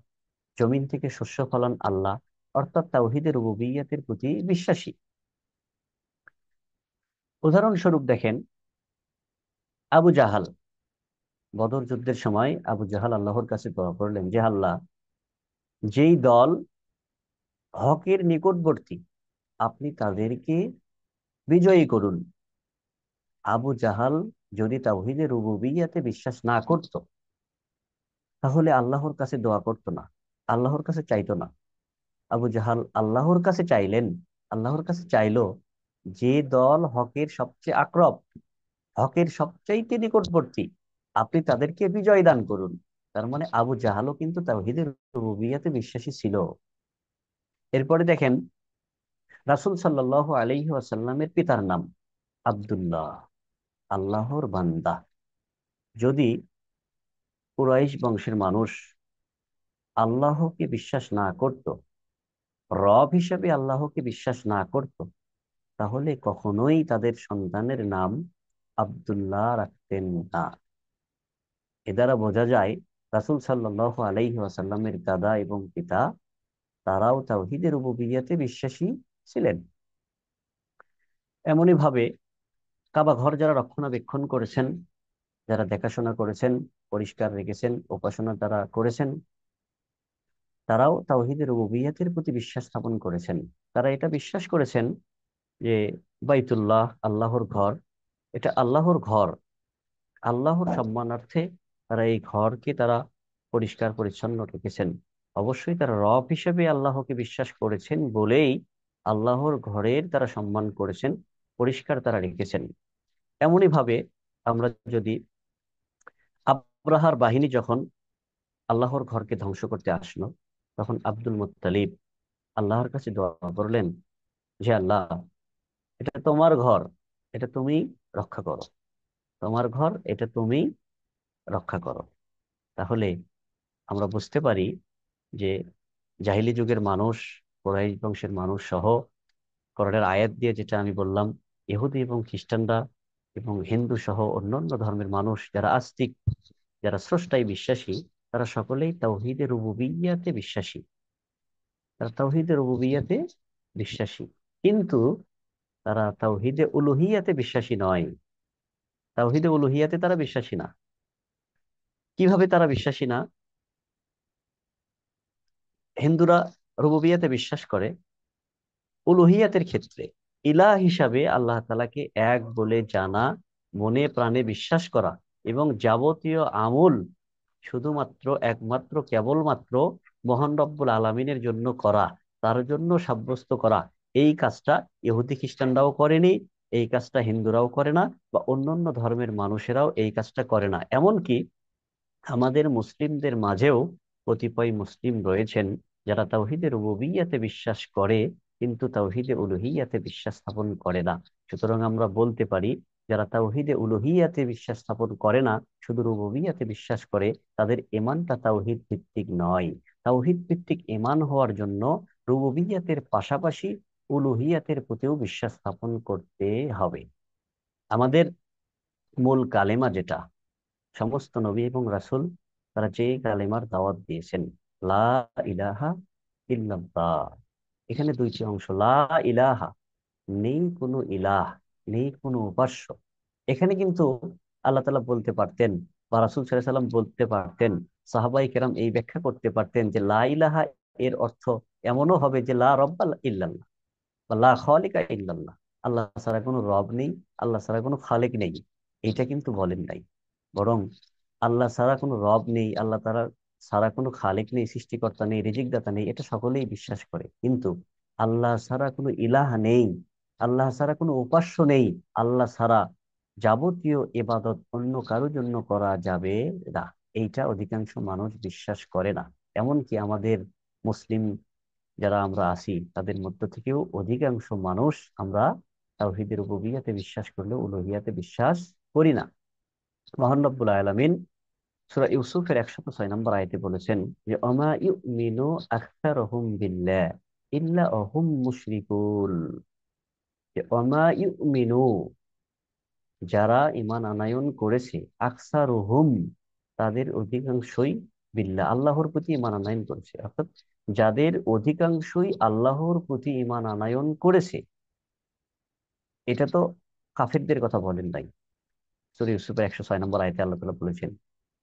জমিন থেকে শস্য ফলান আল্লাহ, অর্থাৎ তাওহীদের রুবুবিয়্যাতের প্রতি বিশ্বাসী। উদাহরণস্বরূপ দেখেন, আবু জাহাল, বদর যুদ্ধের সময় আবু জাহাল আল্লাহর কাছে দোয়া করলেন যে আল্লাহ, যেই দল হকের নিকটবর্তী, আপনি তাদেরকে বিজয়ী করুন। আবু জাহাল যদি তাওহীদে রুবুবিয়্যাতে বিশ্বাস না করত, তাহলে আল্লাহর কাছে দোয়া করতো না, আল্লাহর কাছে চাইতো না। আবু জাহাল আল্লাহর কাছে চাইলেন, আল্লাহর কাছে চাইলো যে দল হকের সবচেয়ে আকরব, হকের সবচাইতে নিকটবর্তী, আপনি তাদেরকে বিজয় দান করুন। তার মানে আবু জাহালও কিন্তু তাওহীদের রুবুবিয়্যাতে বিশ্বাসী ছিল। এরপরে দেখেন, রাসূল সাল্লাল্লাহু আলাইহি ওয়াসাল্লামের পিতার নাম আব্দুল্লাহ, আল্লাহর বান্দা। যদি কুরাইশ বংশের মানুষ আল্লাহকে বিশ্বাস না করত, রব হিসেবে আল্লাহকে বিশ্বাস না করত, তাহলে কখনোই তাদের সন্তানের নাম আব্দুল্লাহ রাখতেন না। এ দ্বারা বোঝা যায় রাসূল সাল্লাল্লাহু আলাইহি ওয়াসাল্লামের দাদা এবং পিতা, তারাও তাওহীদের রুবুবিয়্যাতে বিশ্বাসী ছিলেন। এমনই ভাবে কাবা ঘর যারা রক্ষণাবেক্ষণ করেছেন, যারা দেখাশোনা করেছেন, পরিষ্কার রেখেছেন, উপাসনা তারা করেছেন, তারাও তাওহীদের রুবুবিয়্যাতের প্রতি বিশ্বাস স্থাপন করেছেন। তারা এটা বিশ্বাস করেছেন যে বাইতুল্লাহ, আল্লাহর ঘর, এটা আল্লাহর ঘর, আল্লাহর সম্মানার্থে তারা এই ঘরকে তারা পরিষ্কার পরিচ্ছন্ন রেখেছেন। অবশ্যই তারা রব হিসেবে আল্লাহকে বিশ্বাস করেছেন বলেই আল্লাহর ঘরের তারা সম্মান করেছেন, পরিষ্কার তারা রেখেছেন। এমনই ভাবে আমরা যদি আব্রাহার বাহিনী যখন আল্লাহর ঘরকে ধ্বংস করতে আসলো, তখন আব্দুল মুত্তালিব আল্লাহর কাছে দোয়া করলেন যে আল্লাহ, এটা তোমার ঘর, এটা তুমি রক্ষা করো, তোমার ঘর, এটা তুমি রক্ষা করো। তাহলে আমরা বুঝতে পারি যে জাহিলি যুগের মানুষ, কুরাইশ বংশের মানুষ সহ, কোরআনের আয়াত দিয়ে যেটা আমি বললাম, ইহুদি এবং খ্রিস্টানরা এবং হিন্দু সহ অন্যান্য ধর্মের মানুষ যারা আস্তিক, যারা স্রষ্টায় বিশ্বাসী, তারা সকলেই তাওহীদে রুবুবিয়্যাতে বিশ্বাসী, তারা তাওহীদে রুবুবিয়্যাতে বিশ্বাসী। কিন্তু তারা তাওহীদে উলুহিয়াতে বিশ্বাসী নয়, তাওহীদে উলুহিয়াতে তারা বিশ্বাসী না। কিভাবে তারা বিশ্বাসী না? হিন্দুরা রুবুবিয়্যাতে বিশ্বাস করে, উলুহিয়াতের ক্ষেত্রে ইলাহ হিসাবে আল্লাহ তাআলাকে এক বলে জানা, মনে প্রাণে বিশ্বাস করা এবং যাবতীয় আমল শুধুমাত্র একমাত্র কেবলমাত্র মহান রব্বুল আলামিনের জন্য করা, তার জন্য সাব্যস্ত করা, এই কাজটা ইহুদি খ্রিস্টানরাও করেনি, এই কাজটা হিন্দুরাও করে না, বা অন্যান্য ধর্মের মানুষেরাও এই কাজটা করে না। এমনকি আমাদের মুসলিমদের মাঝেও কতিপয় মুসলিম রয়েছেন যারা তাওহীদে রুবুবিয়্যাতে বিশ্বাস করে, কিন্তু তাওহীদে উলুহিয়াতে বিশ্বাস স্থাপন করে না। সুতরাং আমরা বলতে পারি, যারা তাওহীদে উলুহিয়াতে বিশ্বাস স্থাপন করে না, শুধু রুবুবিয়্যাতে বিশ্বাস করে, তাদের ঈমানটা তাওহীদ ভিত্তিক নয়। তাওহীদ ভিত্তিক ঈমান হওয়ার জন্য রুবুবিয়্যাতের পাশাপাশি উলুহিয়াতের প্রতিও বিশ্বাস স্থাপন করতে হবে। আমাদের মূল কালেমা যেটা, সমস্ত নবী এবং রাসূল তারা যে কালেমার দাওয়াত দিয়েছেন, লা ইলাহা ইল্লাল্লাহ, এখানে দুইটি অংশ। লা ইলাহা, নেই কোনো ইলাহ, নেই কোনো উপাস্য। এখানে কিন্তু আল্লাহ তাআলা বলতে পারতেন, বা রাসূল সাল্লাল্লাহু আলাইহি সাল্লাম বলতে পারতেন, সাহাবাই কেরাম এই ব্যাখ্যা করতে পারতেন যে লা ইলাহা এর অর্থ এমনও হবে যে লা রব্বা ইল্লাল্লাহ বা লা খালিকা ইল্লাল্লাহ, আল্লাহ ছাড়া কোনো রব নেই, আল্লাহ ছাড়া কোনো খালেক নেই। এটা কিন্তু বলেন নাই। বরং আল্লাহ ছাড়া কোনো রব নেই, আল্লাহ তারা ছাড়া কোনো খালেক নেই, সৃষ্টিকর্তা নেই, রিজিকদাতা নেই, এটা সকলেই বিশ্বাস করে। কিন্তু আল্লাহ ছাড়া কোনো ইলাহ নেই, আল্লাহ ছাড়া কোনো উপাস্য নেই, আল্লাহ ছাড়া যাবতীয় ইবাদত অন্য কারোর জন্য করা যাবে না, এইটা অধিকাংশ মানুষ বিশ্বাস করে না। এমনকি আমাদের মুসলিম যারা আমরা আছি, তাদের মধ্য থেকেও অধিকাংশ মানুষ আমরা তাওহীদের রুবুবিয়্যাতে বিশ্বাস করলেও উলুহিয়াতে বিশ্বাস করি না। মহান রব্বুল আলামিন সূরা ইউসুফের 106 নম্বর আয়াতে বলেছেন যে অমা ইউমিনু আকসারুহুম বিল্লাহ ইল্লা হুম মুশরিকুন, যে অমা ইউমিনু, যারা ঈমান আনয়ন করেছে, আকসারুহুম, তাদের অধিকাংশই, বিল্লাহ, আল্লাহর প্রতি ঈমান আনয়ন করেছে, অর্থাৎ যাদের অধিকাংশই আল্লাহর প্রতি ঈমান আনয়ন করেছে। এটা তো কাফিরদের কথা বলেন নাই। সূরা ইউসুফের 106 নম্বর আয়াতে আল্লাহ তাআলা বলেছেন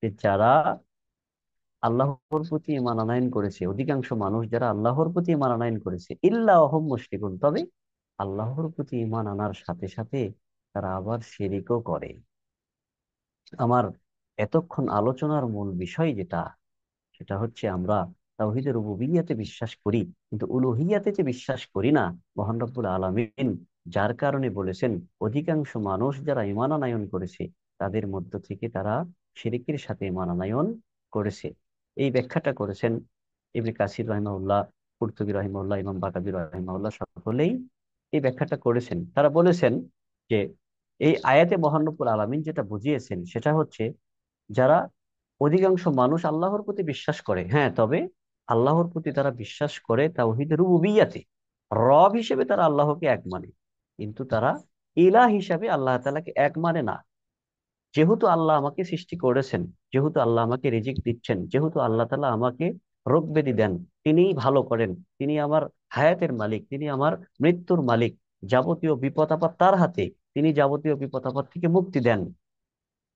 যে যারা আল্লাহর প্রতি ঈমান আনয়ন করেছে, অধিকাংশ মানুষ যারা আল্লাহর প্রতি ঈমান আনয়ন করেছে, ইল্লা ওয়াহুম মুশরিকুন, তবে আল্লাহর প্রতি ঈমান আনার সাথে সাথে তারা আবার শিরিকও করে। আমার এতক্ষণ আলোচনার মূল বিষয় যেটা, সেটা হচ্ছে আমরা তাওহীদে রুবুবিয়্যাতে বিশ্বাস করি, কিন্তু উলুহিয়াতে যে বিশ্বাস করি না। মহান রব্বুল আলামিন যার কারণে বলেছেন অধিকাংশ মানুষ যারা ঈমান আনয়ন করেছে তাদের মধ্য থেকে তারা শিরকের সাথে ঈমান আনয়ন করেছে। এই ব্যাখ্যাটা করেছেন ইবনে কাসির রাহিমাহুল্লাহ, কুরতুবী রাহিমাহুল্লাহ, ইমাম বাগাবী রাহিমাহুল্লাহ, সকলেই এই ব্যাখ্যাটা করেছেন। তারা বলেছেন যে এই আয়াতে মহান রব্বুল আলামিন যেটা বুঝিয়েছেন সেটা হচ্ছে, যারা অধিকাংশ মানুষ আল্লাহর প্রতি বিশ্বাস করে, হ্যাঁ, তবে আল্লাহর প্রতি তারা বিশ্বাস করে তাওহীদ রুবুবিয়্যাতে, রব হিসেবে তারা আল্লাহকে এক মানে, কিন্তু তারা ইলাহ হিসাবে আল্লাহ তাআলাকে এক মানে না। যেহেতু আল্লাহ আমাকে সৃষ্টি করেছেন, যেহেতু আল্লাহ আমাকে রিজিক দিচ্ছেন, যেহেতু আল্লাহ তাআলা আমাকে রোগ ব্যাধি দেন, তিনিই ভালো করেন, তিনি আমার হায়াতের মালিক, তিনি আমার মৃত্যুর মালিক, যাবতীয় বিপদ আপদ তার হাতে, তিনি যাবতীয় বিপদ আপদ থেকে মুক্তি দেন,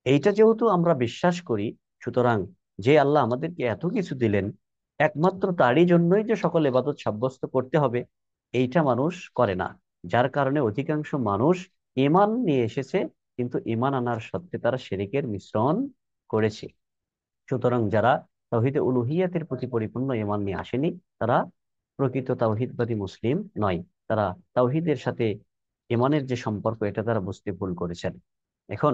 এইটা যেহেতু আমরা বিশ্বাস করি, সুতরাং যে আল্লাহ আমাদেরকে এত কিছু দিলেন, একমাত্র তারই জন্যই যে সকল ইবাদত সাব্যস্ত করতে হবে, এইটা মানুষ করে না। যার কারণে অধিকাংশ মানুষ ঈমান নিয়ে এসেছে, কিন্তু ঈমান আনার সত্ত্বে তারা শিরকের মিশ্রণ করেছে। সুতরাং যারা তাওহীদে উলুহিয়াতের প্রতি পরিপূর্ণ ঈমান নিয়ে আসেনি, তারা প্রকৃত তাওহীদবাদী মুসলিম নয়। তারা তাওহীদের সাথে ঈমানের যে সম্পর্ক, এটা তারা বুঝতে ভুল করেছেন। এখন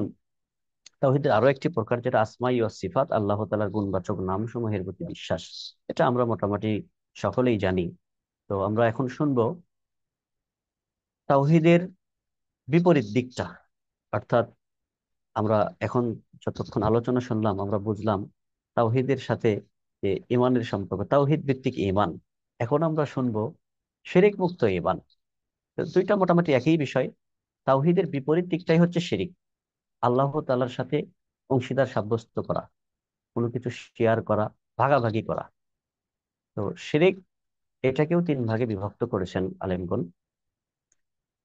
তাওহীদের আরো একটি প্রকার, যেটা আসমাই ওয়াস সিফাত, আল্লাহ তাআলার গুণবাচক নাম সমূহের প্রতি বিশ্বাস। এটা আমরা মোটামুটি সকলেই জানি। তো আমরা এখন শুনবো তাওহীদের বিপরীত দিকটা, অর্থাৎ আমরা এখন যতক্ষণ আলোচনা শুনলাম আমরা বুঝলাম তাওহীদের সাথে যে ঈমানের সম্পর্ক, তাওহীদ ভিত্তিক ঈমান। এখন আমরা শুনবো শিরক মুক্ত ঈমান। তো দুইটা মোটামুটি একই বিষয়। তাওহীদের বিপরীত দিকটাই হচ্ছে শিরক, আল্লাহ তাআলার সাথে অংশীদার সাব্যস্ত করা, কোনো কিছু শেয়ার করা, ভাগাভাগি করা। তো শিরক এটাকেও তিন ভাগে বিভক্ত করেছেন আলেমগণ।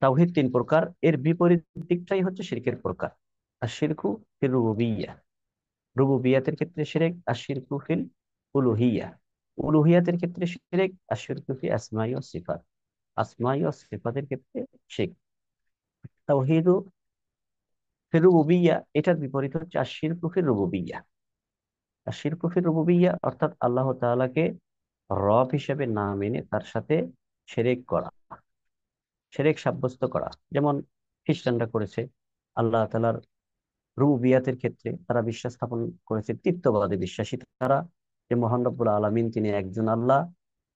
তাওহীদ তিন প্রকার, এর বিপরীত দিকটাই হচ্ছে শিরকের প্রকার। আর শিরকু ফির রুবুবিয়্যাহ, রুবুবিয়াতের ক্ষেত্রে শিরক, আর শিরকু ফিল উলুহিয়্যাহ, উলুহিয়াতের ক্ষেত্রে শিরক, আর শিরকু ফি আসমাই ওয়াস সিফাত, আসমাই ওয়াস সিফাতের ক্ষেত্রে শিরক। তাওহীদ ফির রুবুবিয়্যাহ এটার বিপরীত হচ্ছে আর শিরকু ফির রুবুবিয়্যাহ। আর শিরকু ফির রুবুবিয়্যাহ অর্থাৎ আল্লাহ তাআলাকে রব হিসেবে না মেনে তার সাথে শিরক করা, শিরক সাব্যস্ত করা। যেমন খ্রিস্টানরা করেছে আল্লাহ তাআলার রুবুবিয়াতের ক্ষেত্রে, তারা বিশ্বাস স্থাপন করেছে, তৃতীয়বাদে বিশ্বাসী তারা, যে মহান রব্বুল আলামিন তিনি একজন আল্লাহ,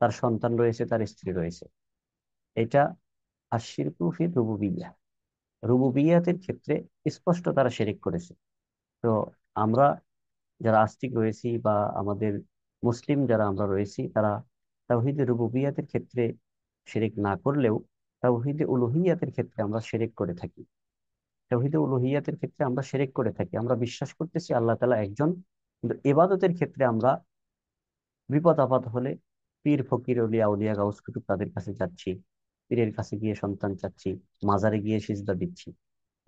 তার সন্তান রয়েছে, তার স্ত্রী রয়েছে। এটা আশিরকু ফি রুবুবিয়্যাহ, রুবুবিয়াতের ক্ষেত্রে স্পষ্ট তারা শিরক করেছে। তো আমরা যারা আস্তিক রয়েছি বা আমাদের মুসলিম যারা আমরা রয়েছি, তারা তাওহীদে রুবুবিয়াতের ক্ষেত্রে শিরক না করলেও তাওহীদে উলুহিয়াতের ক্ষেত্রে আমরা শিরক করে থাকি। তাওহীদে উলুহিয়াতের ক্ষেত্রে আমরা শিরক করে থাকি, আমরা বিশ্বাস করতেছি আল্লাহ তাআলা একজন, কিন্তু ইবাদতের ক্ষেত্রে আমরা বিপদ আপদ হলে পীর ফকির অলিয়া উলিয়া গাউস কুতুব তাদের কাছে যাচ্ছি, পীরের কাছে গিয়ে সন্তান চাচ্ছি, মাজারে গিয়ে সিজদা দিচ্ছি।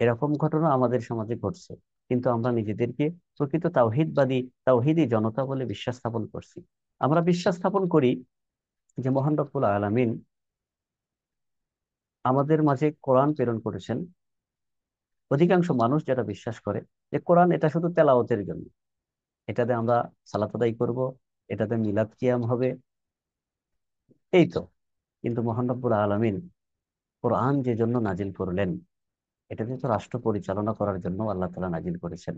এরকম ঘটনা আমাদের সমাজে ঘটছে, কিন্তু আমরা নিজেদেরকে প্রকৃত তাওহীদবাদী, তাওহীদি জনতা বলে বিশ্বাস স্থাপন করছি। আমরা বিশ্বাস স্থাপন করি যে মহান রব্বুল আলামিন আমাদের মাঝে কোরআন প্রেরণ করেছেন। অধিকাংশ মানুষ যারা বিশ্বাস করে যে কোরআন এটা শুধু তেলাওয়াতের জন্য, এটাতে আমরা সালাত আদায় করব, এটাতে মিলাদ কিয়াম হবে, এই তো। কিন্তু মহান রব্বুল আলামিন কোরআন যে জন্য নাজিল করলেন, এটাতে তো রাষ্ট্র পরিচালনা করার জন্য আল্লাহ তাআলা নাজিল করেছেন।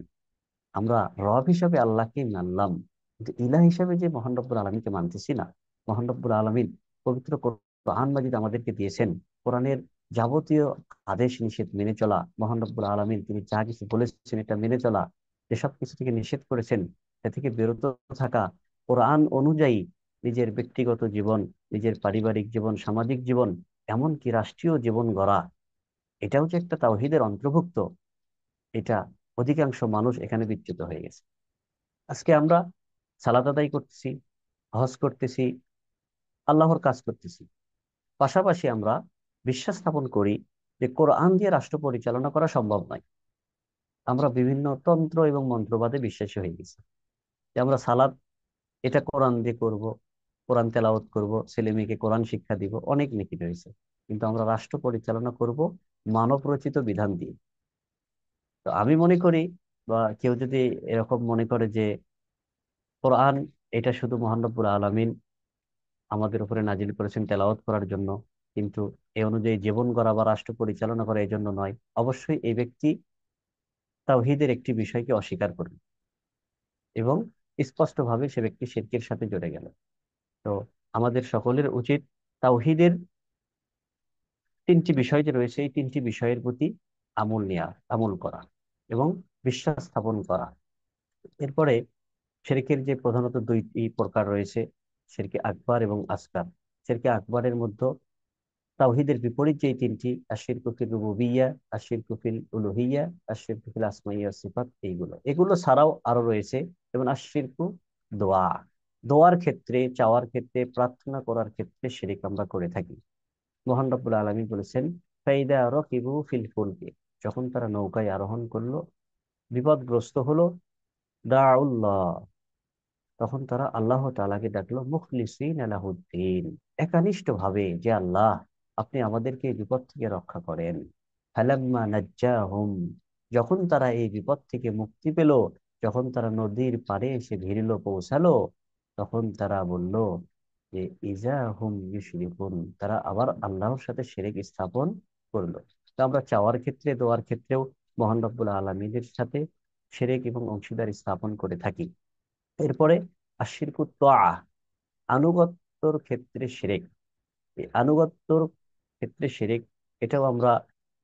আমরা রব হিসাবে আল্লাহকে মানলাম, কিন্তু ইলাহ হিসাবে যে মহান রব্বুল আলামিনকে মানতেছি না। মহান রব্বুল আলামিন পবিত্র কোরআন মাজিদ আমাদেরকে দিয়েছেন, কোরআনের যাবতীয় আদেশ নিষেধ মেনে চলা, মহান রব্বুল আলামিন তিনি যা কিছু বলেছেন এটা মেনে চলা, যেসব কিছু থেকে নিষেধ করেছেন সে থেকে বিরত থাকা, কোরআন অনুযায়ী নিজের ব্যক্তিগত জীবন, নিজের পারিবারিক জীবন, সামাজিক জীবন, এমনকি রাষ্ট্রীয় জীবন গড়া, এটাও যে একটা তাওহীদের অন্তর্ভুক্ত, এটা অধিকাংশ মানুষ এখানে বিচ্যুত হয়ে গেছে। আজকে আমরা সালাত আদায় করতেছি, হজ করতেছি, আল্লাহর কাজ করতেছি, পাশাপাশি আমরা বিশ্বাস স্থাপন করি যে কোরআন দিয়ে রাষ্ট্র পরিচালনা করা সম্ভব নয়। আমরা বিভিন্ন তন্ত্র এবং মন্ত্রবাদে বিশ্বাসী হয়ে গেছি, যে আমরা সালাত এটা কোরআন দিয়ে করব, কোরআন তেলাওয়াত করব, ছেলে মেয়েকে কোরআন শিক্ষা দিব, অনেক নেকি রয়েছে। কিন্তু আমরা রাষ্ট্র পরিচালনা করব মানব রচিত বিধান দিয়ে। তো আমি মনে করি, বা কেউ যদি এরকম মনে করে যে কোরআন এটা শুধু মহান রব্বুল আলামিন আমাদের উপরে নাজিল করেছেন তেলাওয়াত করার জন্য, কিন্তু এই অনুযায়ী জীবন গড়া বা রাষ্ট্র পরিচালনা করা এই জন্য নয়, অবশ্যই এই ব্যক্তি তাওহীদের একটি বিষয়কে অস্বীকার করবে এবং স্পষ্টভাবে সে ব্যক্তি শিরকের সাথে জড়ে গেল। তো আমাদের সকলের উচিত তাওহীদের তিনটি বিষয় যে রয়েছে, এই তিনটি বিষয়ের প্রতি আমল করা এবং বিশ্বাস স্থাপন করা। এরপরে শিরকের যে প্রধানত দুইটি প্রকার রয়েছে, শিরকে আকবার এবং আসগার। শিরকে আকবরের মধ্যে তাওহীদের বিপরীত যে তিনটি, আশিরকু ফিল রুবুবিয়্যা, আশিরকু ফিল উলুহিয়্যা, আশিরকু ফিল আসমাই ওয়াস সিফাত, এগুলো ছাড়াও আরো রয়েছে, যেমন আশিরকু দোয়া, দোয়ার ক্ষেত্রে, চাওয়ার ক্ষেত্রে, প্রার্থনা করার ক্ষেত্রে শিরক আমরা করে থাকি। মহান রব্বুল আলামিন বলেছেন, ফাইদা রাকিবু ফিল ফুলকি, যখন তারা নৌকায় আরোহণ করলো, বিপদগ্রস্ত হলো, দাউল্লাহ, তখন তারা আল্লাহ তাআলাকে ডাকলো, মুখলিসিন লাহুদ্দিন, একনিষ্ঠ ভাবে, যে আল্লাহ আপনি আমাদেরকে এই বিপদ থেকে রক্ষা করেন। ফালাম্মা নাজ্জাহুম, যখন তারা এই বিপদ থেকে মুক্তি পেল, যখন তারা নদীর পাড়ে এসে ভিড়ল, পৌঁছালো, তখন তারা বলল যে ইজা হুম ইউশরিকুন, তারা আবার আল্লাহর সাথে শিরক স্থাপন করলো। তো আমরা চাওয়ার ক্ষেত্রে, দোয়ার ক্ষেত্রেও মহান রব্বুল আলামিনের সাথে শিরক এবং অংশীদার স্থাপন করে থাকি। এরপরে আশিরকু তোয়া, আনুগত্যর ক্ষেত্রে শিরক। এই আনুগত্যর ক্ষেত্রে শিরক, এটাও আমরা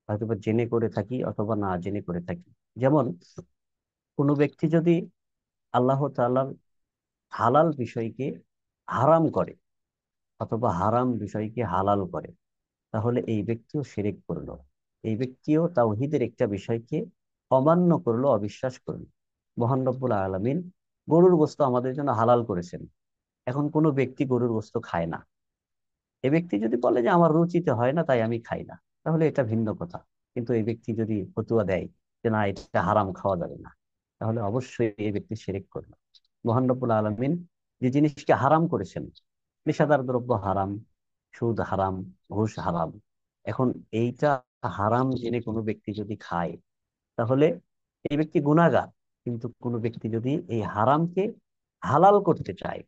হয়তোবা জেনে করে থাকি অথবা না জেনে করে থাকি। যেমন কোনো ব্যক্তি যদি আল্লাহ তাআলার হালাল বিষয়কে হারাম করে অথবা হারাম বিষয়কে হালাল করে, তাহলে এই ব্যক্তিও শিরক করলো। এই ব্যক্তিও তাওহীদের একটা বিষয়কে অমান্য করলো, অবিশ্বাস করলো। মহান রব্বুল আলামিন গরুর গোশত আমাদের জন্য হালাল করেছেন। এখন কোনো ব্যক্তি গরুর গোশত খায় না, এ ব্যক্তি যদি বলে যে আমার রুচিতে হয় না তাই আমি খাই না, তাহলে এটা ভিন্ন কথা। কিন্তু এই ব্যক্তি যদি ফতুয়া দেয় যে না এটা হারাম, খাওয়া যাবে না, তাহলে অবশ্যই এই ব্যক্তি শিরক করলো। মহান রব্বুল আলামিন যে জিনিসকে হারাম করেছেন, নেশাদার দ্রব্য হারাম, সুদ হারাম, ঘুষ হারাম, এখন এইটা হারাম জেনে কোনো ব্যক্তি যদি খায়, তাহলে এই ব্যক্তি গুনাহগার। কিন্তু কোনো ব্যক্তি যদি এই হারামকে হালাল করতে চায়,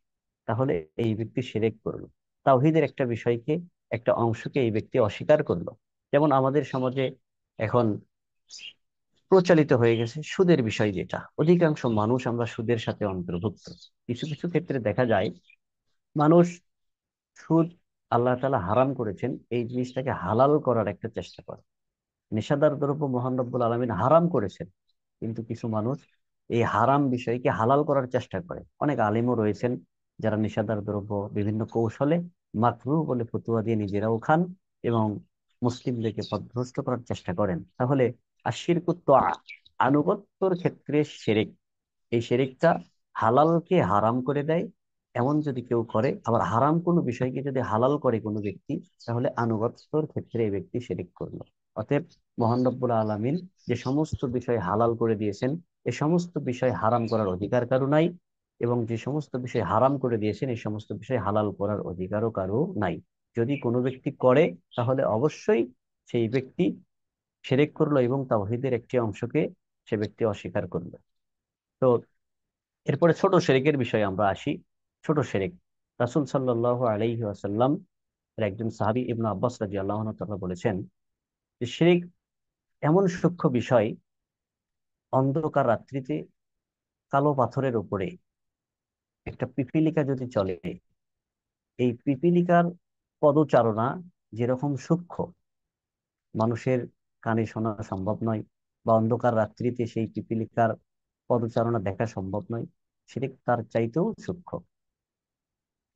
তাহলে এই ব্যক্তি শিরক করলো। তাওহীদের একটা বিষয়কে, একটা অংশকে এই ব্যক্তি অস্বীকার করলো। যেমন আমাদের সমাজে এখন প্রচলিত হয়ে গেছে সুদের বিষয়, যেটা অধিকাংশ মানুষ আমরা সুদের সাথে অন্তর্ভুক্ত। কিছু কিছু ক্ষেত্রে দেখা যায় মানুষ সুদ আল্লাহ তাআলা হারাম করেছেন এই জিনিসটাকে হালাল করার একটা চেষ্টা করে। নেশাদার দ্রব্য মহান রব্বুল আলামিন হারাম করেছেন, কিন্তু কিছু মানুষ এই হারাম বিষয়কে হালাল করার চেষ্টা করে। অনেক আলেমও রয়েছেন যারা নেশাদার দ্রব্য বিভিন্ন কৌশলে মাকরুহ বলে ফতুয়া দিয়ে নিজেরাও খান এবং মুসলিমদেরকে পথভ্রষ্ট করার চেষ্টা করেন। তাহলে আশিরকু তোয়া, আনুগত্যর ক্ষেত্রে শিরক, এই শিরকটা হালালকে হারাম করে দেয়। এমন যদি কেউ করে, আবার হারাম কোনো বিষয়কে যদি হালাল করে কোনো ব্যক্তি, তাহলে আনুগত্যর ক্ষেত্রে এই ব্যক্তি শিরক করলো। অতএব মহান রব্বুল আলামিন যে সমস্ত বিষয় হালাল করে দিয়েছেন, এ সমস্ত বিষয় হারাম করার অধিকার কারো নাই, এবং যে সমস্ত বিষয় হারাম করে দিয়েছেন এই সমস্ত বিষয় হালাল করার অধিকারও কারো নাই। যদি কোনো ব্যক্তি করে, তাহলে অবশ্যই সেই ব্যক্তি শিরক করলো এবং তাওহীদের একটি অংশকে সে ব্যক্তি অস্বীকার করলো। তো এরপরে ছোট শিরকের বিষয়ে আমরা আসি। ছোট শিরক, রাসূল সাল্লাল্লাহু আলাইহি ওয়াসাল্লাম এর একজন সাহাবী ইবনে আব্বাস রাদিয়াল্লাহু আনহু তাআলা বলেছেন যে শিরক এমন সূক্ষ্ম বিষয়, অন্ধকার রাত্রিতে কালো পাথরের উপরে একটা পিপীলিকা যদি চলে, এই পিপীলিকার পদচারণা যেরকম সূক্ষ্ম, মানুষের কানে শোনা সম্ভব নয়, বা অন্ধকার রাত্রিতে সেই পিপীলিকার পদচারণা দেখা সম্ভব নয়, শিরক তার চাইতেও সূক্ষ্ম।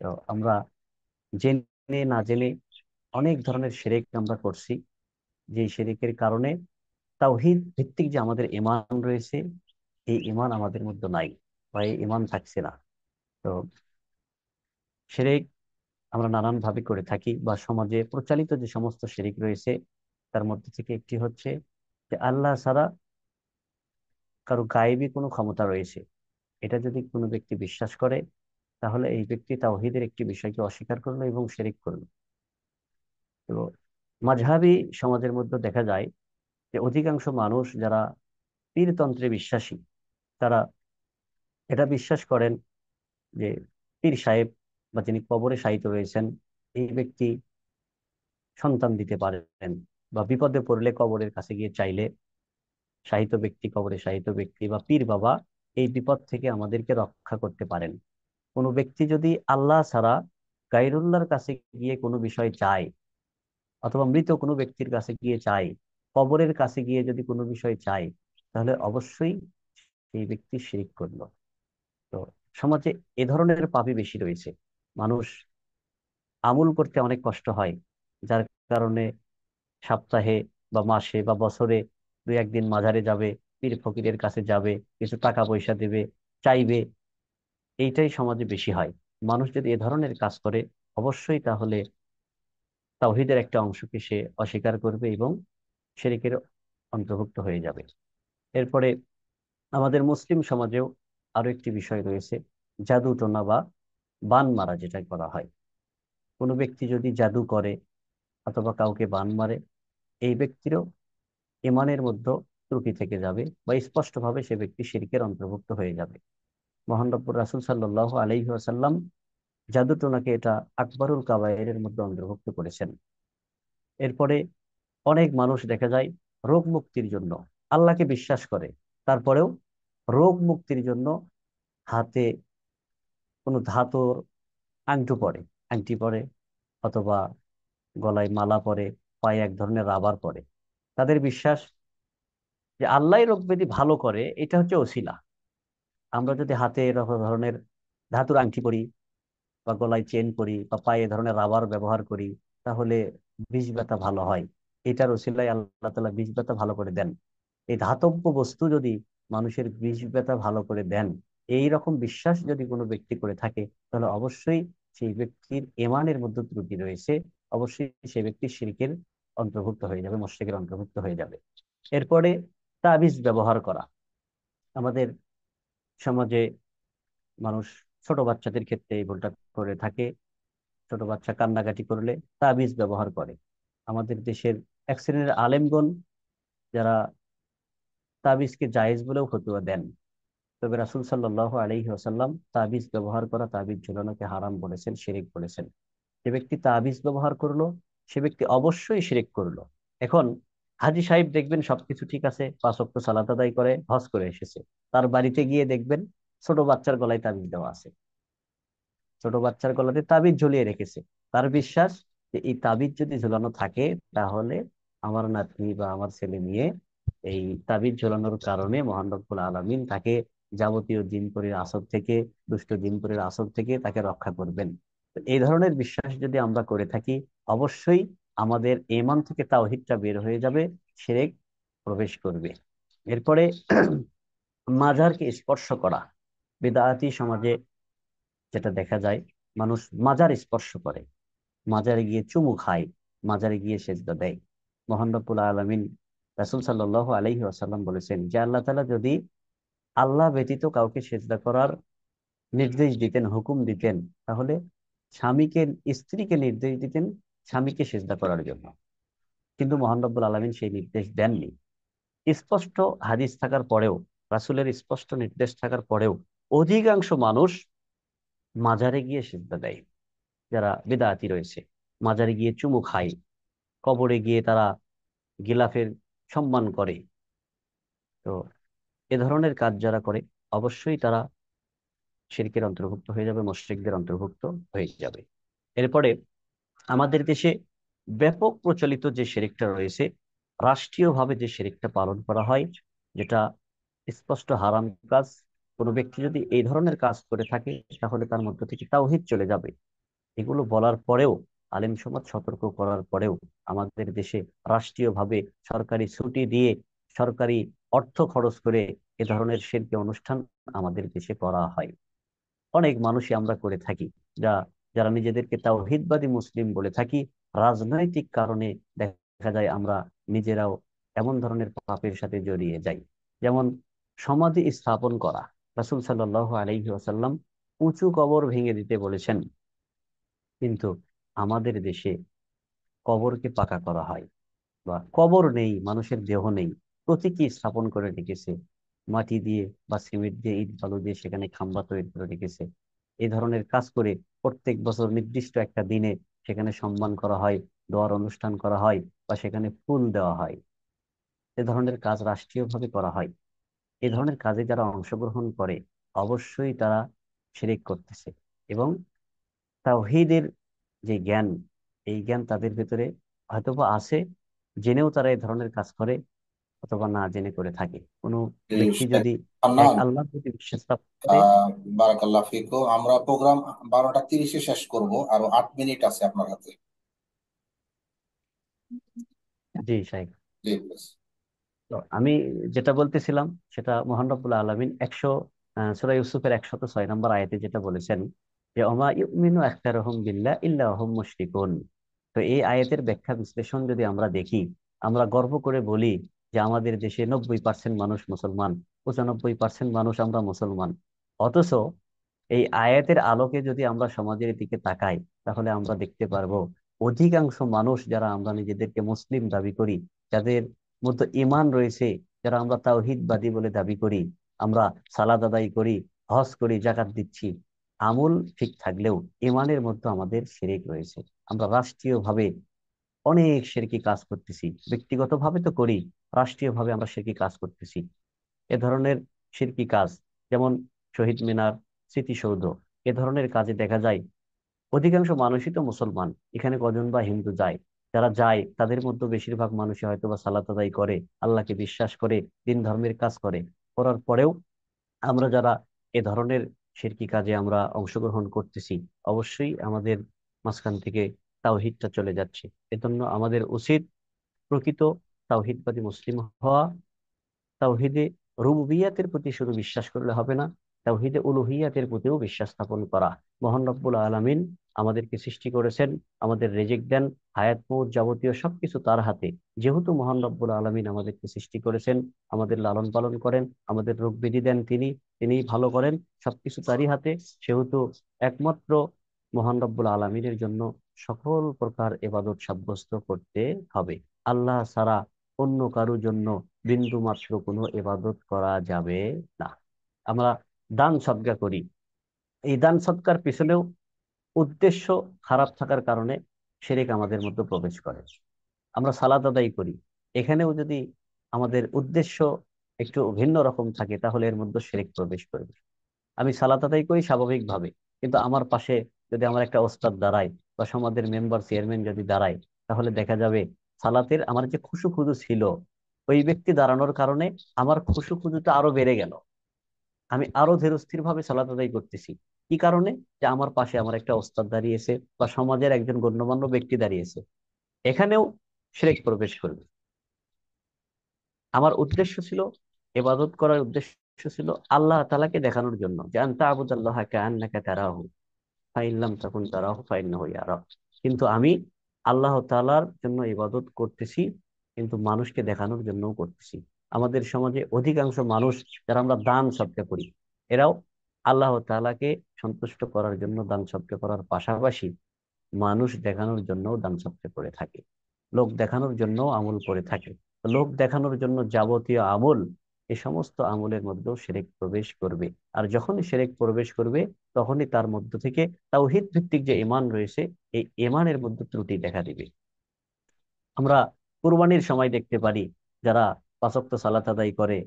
তো আমরা জেনে না জেনে অনেক ধরনের শিরক আমরা করছি, যে শিরকের কারণে তাওহীদ ভিত্তিক যে আমাদের ঈমান রয়েছে, এই ঈমান আমাদের মধ্যে নাই, বা এই ঈমান থাকছে না। তো শিরক আমরা নানান ভাবে করে থাকি, বা সমাজে প্রচলিত যে সমস্ত শিরক রয়েছে তার মধ্যে থেকে একটি হচ্ছে যে আল্লাহ ছাড়া কারো গায়েবী কোনো ক্ষমতা রয়েছে, এটা যদি কোনো ব্যক্তি বিশ্বাস করে, তাহলে এই ব্যক্তি তাওহীদের একটি বিষয়কে অস্বীকার করলো এবং শিরক করলো। তো মাযহাবী সমাজের মধ্যে দেখা যায় যে অধিকাংশ মানুষ যারা পীরতন্ত্রে বিশ্বাসী, তারা এটা বিশ্বাস করেন যে পীর সাহেব বা যিনি কবরে শায়িত রয়েছেন, এই ব্যক্তি সন্তান দিতে পারেন, বা বিপদে পড়লে কবরের কাছে গিয়ে চাইলে শায়িত ব্যক্তি, কবরে শায়িত ব্যক্তি বা পীর বাবা এই বিপদ থেকে আমাদেরকে রক্ষা করতে পারেন। কোনো ব্যক্তি যদি আল্লাহ ছাড়া গায়রুল্লাহর কাছে গিয়ে কোনো বিষয় চায়, অথবা মৃত কোনো ব্যক্তির কাছে গিয়ে চায়, কবরের কাছে গিয়ে যদি কোনো বিষয় চায়, তাহলে অবশ্যই সেই ব্যক্তি শিরক করলো। তো সমাজে এ ধরনের পাপী বেশি রয়েছে। মানুষ আমল করতে অনেক কষ্ট হয়, যার কারণে সপ্তাহে বা মাসে বা বছরে দুই একদিন মাজারে যাবে, পীর ফকিরের কাছে যাবে, কিছু টাকা পয়সা দেবে, চাইবে। এইটাই সমাজে বেশি হয়। মানুষ যদি এ ধরনের কাজ করে, অবশ্যই তাহলে তাওহীদের একটা অংশকে সে অস্বীকার করবে এবং শিরকের অন্তর্ভুক্ত হয়ে যাবে। এরপরে আমাদের মুসলিম সমাজেও আরো একটি বিষয় রয়েছে, জাদু টোনা বা বান মারা, যেটা করা হয়। কোনো ব্যক্তি যদি জাদু করে অথবা কাউকে বান মারে, এই ব্যক্তিরও ইমানের মধ্যে ত্রুটি থেকে যাবে, বা স্পষ্টভাবে সে ব্যক্তি শিরকের অন্তর্ভুক্ত হয়ে যাবে। মহান রব্বুর রাসূল সাল্লাল্লাহু আলাইহি ওয়াসাল্লাম জাদুটোনাকে এটা আকবরুল কাবায়েরের মধ্যে অন্তর্ভুক্ত করেছেন। এরপরে অনেক মানুষ দেখা যায় রোগ মুক্তির জন্য আল্লাহকে বিশ্বাস করে, তারপরেও রোগ মুক্তির জন্য হাতে কোনো ধাতুর আংটি পরে, অথবা গলায় মালা পরে, পায়ে এক ধরনের রাবার পরে। তাদের বিশ্বাস যে আল্লাহ রোগ ব্যাধি ভালো করে, এটা হচ্ছে ওসিলা। আমরা যদি হাতে এরকম ধরনের ধাতুর আংটি পরি, বা গলায় চেন পরি, বা পায়ে এ ধরনের রাবার ব্যবহার করি, তাহলে বিষ ব্যথা ভালো হয়। এটার ওসিলায় আল্লাহ তাআলা বিষ ব্যথা ভালো করে দেন। এই ধাতব্য বস্তু যদি মানুষের বিষ ব্যথা ভালো করে দেন, এই রকম বিশ্বাস যদি কোনো ব্যক্তি করে থাকে, তাহলে অবশ্যই সেই ব্যক্তির ঈমানের মধ্যে ত্রুটি রয়েছে। অবশ্যই সেই ব্যক্তি শিরকের অন্তর্ভুক্ত হয়ে যাবে, মুশরিকের অন্তর্ভুক্ত হয়ে যাবে। এরপরে তাবিজ ব্যবহার করা। আমাদের সমাজে মানুষ ছোট বাচ্চাদের ক্ষেত্রে এই ভুলটা করে থাকে। ছোট বাচ্চা কান্নাকাটি করলে তাবিজ ব্যবহার করে। আমাদের দেশের এক শ্রেণীর আলেমগণ, যারা তাবিজকে জায়েজ বলেও ফতোয়া দেন, তবে রাসূল সাল্লাল্লাহু আলাইহি ওয়াসাল্লাম তাবিজ ব্যবহার করা, তাবিজ ঝুলানোকে হারাম বলেছেন, শিরক বলেছেন। যে ব্যক্তি তাবিজ ব্যবহার করলো, সে ব্যক্তি অবশ্যই শিরক করলো। এখন হাজী সাহেব দেখবেন সবকিছু ঠিক আছে, 5 ওয়াক্ত সালাত আদায় করে, হজ করে এসেছে, তার বাড়িতে গিয়ে দেখবেন ছোট বাচ্চার গলায় তাবিজ দেওয়া আছে, ছোট বাচ্চার গলাতে তাবিজ ঝুলিয়ে রেখেছে। তার বিশ্বাস যে এই তাবিজ যদি ঝুলানো থাকে, তাহলে আমার নাতনি বা আমার ছেলে মেয়ে এই তাবিজ ঝুলানোর কারণে মহান রব্বুল আলামিন তাকে যাবতীয় জিনপরীর আসর থেকে, দুষ্ট জিনপরীর আসর থেকে তাকে রক্ষা করবেন। তো এই ধরনের বিশ্বাস যদি আমরা করে থাকি, অবশ্যই আমাদের ঈমান থেকে তাওহীদটা বের হয়ে যাবে, শিরক প্রবেশ করবে। এরপরে মাজারকে স্পর্শ করা। বিদআতি সমাজে যেটা দেখা যায়, মানুষ মাজার স্পর্শ করে, মাজারে গিয়ে চুমু খায়, মাজারে গিয়ে সেজদা দেয়। মহান রব্বুল আলামিন, রাসূল সাল্লাল্লাহু আলাইহি ওয়াসাল্লাম বলেছেন যে আল্লাহ তাআলা যদি আল্লাহ ব্যতীত কাউকে সেজদা করার নির্দেশ দিতেন, হুকুম দিতেন, তাহলে স্বামীকে, স্ত্রীকে নির্দেশ দিতেন স্বামীকে সেজদা করার জন্য। কিন্তু মহান রব্বুল আলামিন সেই নির্দেশ দেননি। স্পষ্ট হাদিস থাকার পরেও, রাসূলের স্পষ্ট নির্দেশ থাকার পরেও অধিকাংশ মানুষ মাজারে গিয়ে সিজদা দেয়। যারা বেদাতি রয়েছে, মাজারে গিয়ে চুমু খায়, কবরে গিয়ে তারা গিলাফের সম্মান করে। তো এ ধরনের কাজ যারা করে, অবশ্যই তারা শিরকের অন্তর্ভুক্ত হয়ে যাবে, মুশরিকদের অন্তর্ভুক্ত হয়ে যাবে। এরপরে আমাদের দেশে ব্যাপক প্রচলিত যে শিরকটা রয়েছে, রাষ্ট্রীয়ভাবে যে শিরকটা পালন করা হয়, যেটা স্পষ্ট হারাম কাজ। কোনো ব্যক্তি যদি এই ধরনের কাজ করে থাকে, তাহলে তার মধ্য থেকে তাওহীদ চলে যাবে। এগুলো বলার পরেও, আলেম সমাজ সতর্ক করার পরেও, আমাদের দেশে রাষ্ট্রীয়ভাবে সরকারি ছুটি দিয়ে, সরকারি অর্থ খরচ করে এ ধরনের শিরকি অনুষ্ঠান আমাদের দেশে করা হয়। অনেক মানুষই আমরা করে থাকি, যা যারা নিজেদেরকে তাওহীদবাদী মুসলিম বলে থাকি, রাজনৈতিক কারণে দেখা যায় আমরা নিজেরাও এমন ধরনের পাপের সাথে জড়িয়ে যাই। যেমন সমাধি স্থাপন করা। রাসূল সাল্লাল্লাহু আলাইহি ওয়াসাল্লাম উঁচু কবর ভেঙে দিতে বলেছেন, কিন্তু আমাদের দেশে কবরকে পাকা করা হয়, বা কবর নেই, মানুষের দেহ নেই, প্রতীকী স্থাপন করে রেখেছে মাটি দিয়ে বা সিমেন্ট দিয়ে, ইট বালু দিয়ে সেখানে খাম্বা তৈরি করে রেখেছে। এই ধরনের কাজ করে প্রত্যেক বছর নির্দিষ্ট একটা দিনে সেখানে সম্মান করা হয়, দোয়ার অনুষ্ঠান করা হয়, বা সেখানে ফুল দেওয়া হয়। এ ধরনের কাজ রাষ্ট্রীয়ভাবে করা হয়। এই ধরনের কাজে যারা অংশগ্রহণ করে অবশ্যই তারা শিরিক করতেছে। এবং তাওহীদের যে জ্ঞান, এই জ্ঞান তাদের ভিতরে হয়তোবা আছে, জেনেও তারা এই ধরনের কাজ করে, অথবা না জেনে করে থাকে। কোনো ব্যক্তি যদি এক হান্নান, আল্লাহর প্রতি বিশ্বাস স্থাপন করে। বারাকাল্লাহ ফিকো। আমরা প্রোগ্রাম 12টা 30-এ শেষ করব, আরো 8 মিনিট আছে আপনার হাতে। জি শাইখ। জি প্লিজ। তো আমি যেটা বলতেছিলাম, সেটা মহান রব্বুল আলামিন সূরা ইউসুফের 106 নম্বর আয়াতে যেটা বলেছেন, যে ওমা ইউমিনু আকতারুহুম বিল্লাহ ইল্লা হুম মুশরিকুন। তো এই আয়াতের ব্যাখ্যা বিশ্লেষণ যদি আমরা দেখি, আমরা গর্ব করে বলি যে আমাদের দেশে 90% মানুষ মুসলমান, 95% মানুষ আমরা মুসলমান। অথচ এই আয়াতের আলোকে যদি আমরা সমাজের দিকে তাকাই, তাহলে আমরা দেখতে পারবো অধিকাংশ মানুষ যারা আমরা নিজেদেরকে মুসলিম দাবি করি, যাদের মধ্যে ঈমান রয়েছে, যারা আমরা তাওহীদবাদী বলে দাবি করি, আমরা সালাত আদায় করি, হজ করি, জাকাত দিচ্ছি, আমল ঠিক থাকলেও ঈমানের মধ্যে আমাদের শিরক রয়েছে। আমরা রাষ্ট্রীয়ভাবে অনেক শিরকি কাজ করতেছি, ব্যক্তিগতভাবে তো করি, রাষ্ট্রীয়ভাবে আমরা শিরকি কাজ করতেছি। এ ধরনের শিরকি কাজ, যেমন শহীদ মিনার, স্মৃতিসৌধ, এ ধরনের কাজে দেখা যায় অধিকাংশ মানুষই তো মুসলমান, এখানে কজন বা হিন্দু যায়? যারা যায় তাদের মধ্যে বেশিরভাগ মানুষই হয়তো বা সালাত আদায় করে, আল্লাহকে বিশ্বাস করে, দিন ধর্মের কাজ করে। করার পরেও আমরা যারা এ ধরনের শিরকি কাজে আমরা অংশগ্রহণ করতেছি, অবশ্যই আমাদের মাঝখান থেকে তাওহীদটা চলে যাচ্ছে। এজন্য আমাদের উচিত প্রকৃত তাওহীদবাদী মুসলিম হওয়া। তাওহীদে রুবুবিয়াতের প্রতি শুধু বিশ্বাস করলে হবে না, তাওহীদে উলুহিয়াতের প্রতিও বিশ্বাস স্থাপন করা। মহান রব্বুল আলামিন আমাদেরকে সৃষ্টি করেছেন, আমাদের রিজিক দেন, হায়াত মউত যাবতীয় সবকিছু তার হাতে। যেহেতু মহান রব্বুল আলামিন আমাদেরকে সৃষ্টি করেছেন, আমাদের লালন পালন করেন, আমাদের রোগ ব্যাধি দেন তিনি, তিনিই ভালো করেন, সবকিছু তারই হাতে। সেহেতু একমাত্র মহান রব্বুল আলামিনের জন্য সকল প্রকার ইবাদত সাব্যস্ত করতে হবে। আল্লাহ ছাড়া অন্য কারোর জন্য বিন্দু মাত্র কোনো ইবাদত করা যাবে না। আমরা দান সদকা করি, এই দান সদকার পিছনেও উদ্দেশ্য খারাপ থাকার কারণে শিরক আমাদের মধ্যে প্রবেশ করে। আমরা সালাত আদায় করি, এখানেও যদি আমাদের উদ্দেশ্য একটু ভিন্ন রকম থাকে, তাহলে এর মধ্যে শিরক প্রবেশ করবে। আমি সালাত আদায় করি স্বাভাবিকভাবে, কিন্তু আমার পাশে যদি আমার একটা ওস্তাদ দাঁড়ায়, বা সমাজের মেম্বার চেয়ারম্যান যদি দাঁড়ায়, তাহলে দেখা যাবে সালাতের আমার যে খুশু খুজু ছিল, ওই ব্যক্তি দাঁড়ানোর কারণে আমার খুশু খুজুটা আরো বেড়ে গেল। আমি আরো ধীরস্থির ভাবে সালাত আদায় করতেছি। কি কারণে? যে আমার পাশে আমার একটা ওস্তাদ দাঁড়িয়েছে, বা সমাজের একজন গণ্যমান্য ব্যক্তি দাঁড়িয়েছে। এখানেও শিরক প্রবেশ করবে। আমার উদ্দেশ্য ছিল, ইবাদত করার উদ্দেশ্য ছিল আল্লাহ তাআলাকে দেখানোর জন্য, যে আনতা আবুদাল্লাহ কাআন্নাকা তারাহু ফাইল্লাম তখন তারাহু ফাইন্নাহু ইয়ারাক। কিন্তু আমি আল্লাহ তাআলার জন্য ইবাদত করতেছি, কিন্তু মানুষকে দেখানোর জন্যও করতেছি। আমাদের সমাজে অধিকাংশ মানুষ যারা আমরা দান সদকা করি, এরাও আল্লাহ তাআলাকে সন্তুষ্ট করার জন্য দান সদকা করার পাশাপাশি মানুষ দেখানোর জন্য দান সদকা করে থাকে, লোক দেখানোর জন্য আমল করে থাকে। তো লোক দেখানোর জন্য যাবতীয় আমল, এই সমস্ত আমলের মধ্যেও শিরক প্রবেশ করবে। আর যখনই শিরক প্রবেশ করবে, তখনই তার মধ্য থেকে তাওহীদ ভিত্তিক যে ঈমান রয়েছে, এই ঈমানের মধ্যে ত্রুটি দেখা দিবে। আমরা কুরবানির সময় দেখতে পারি, যারা 5 ওয়াক্ত সালাত আদায় করে,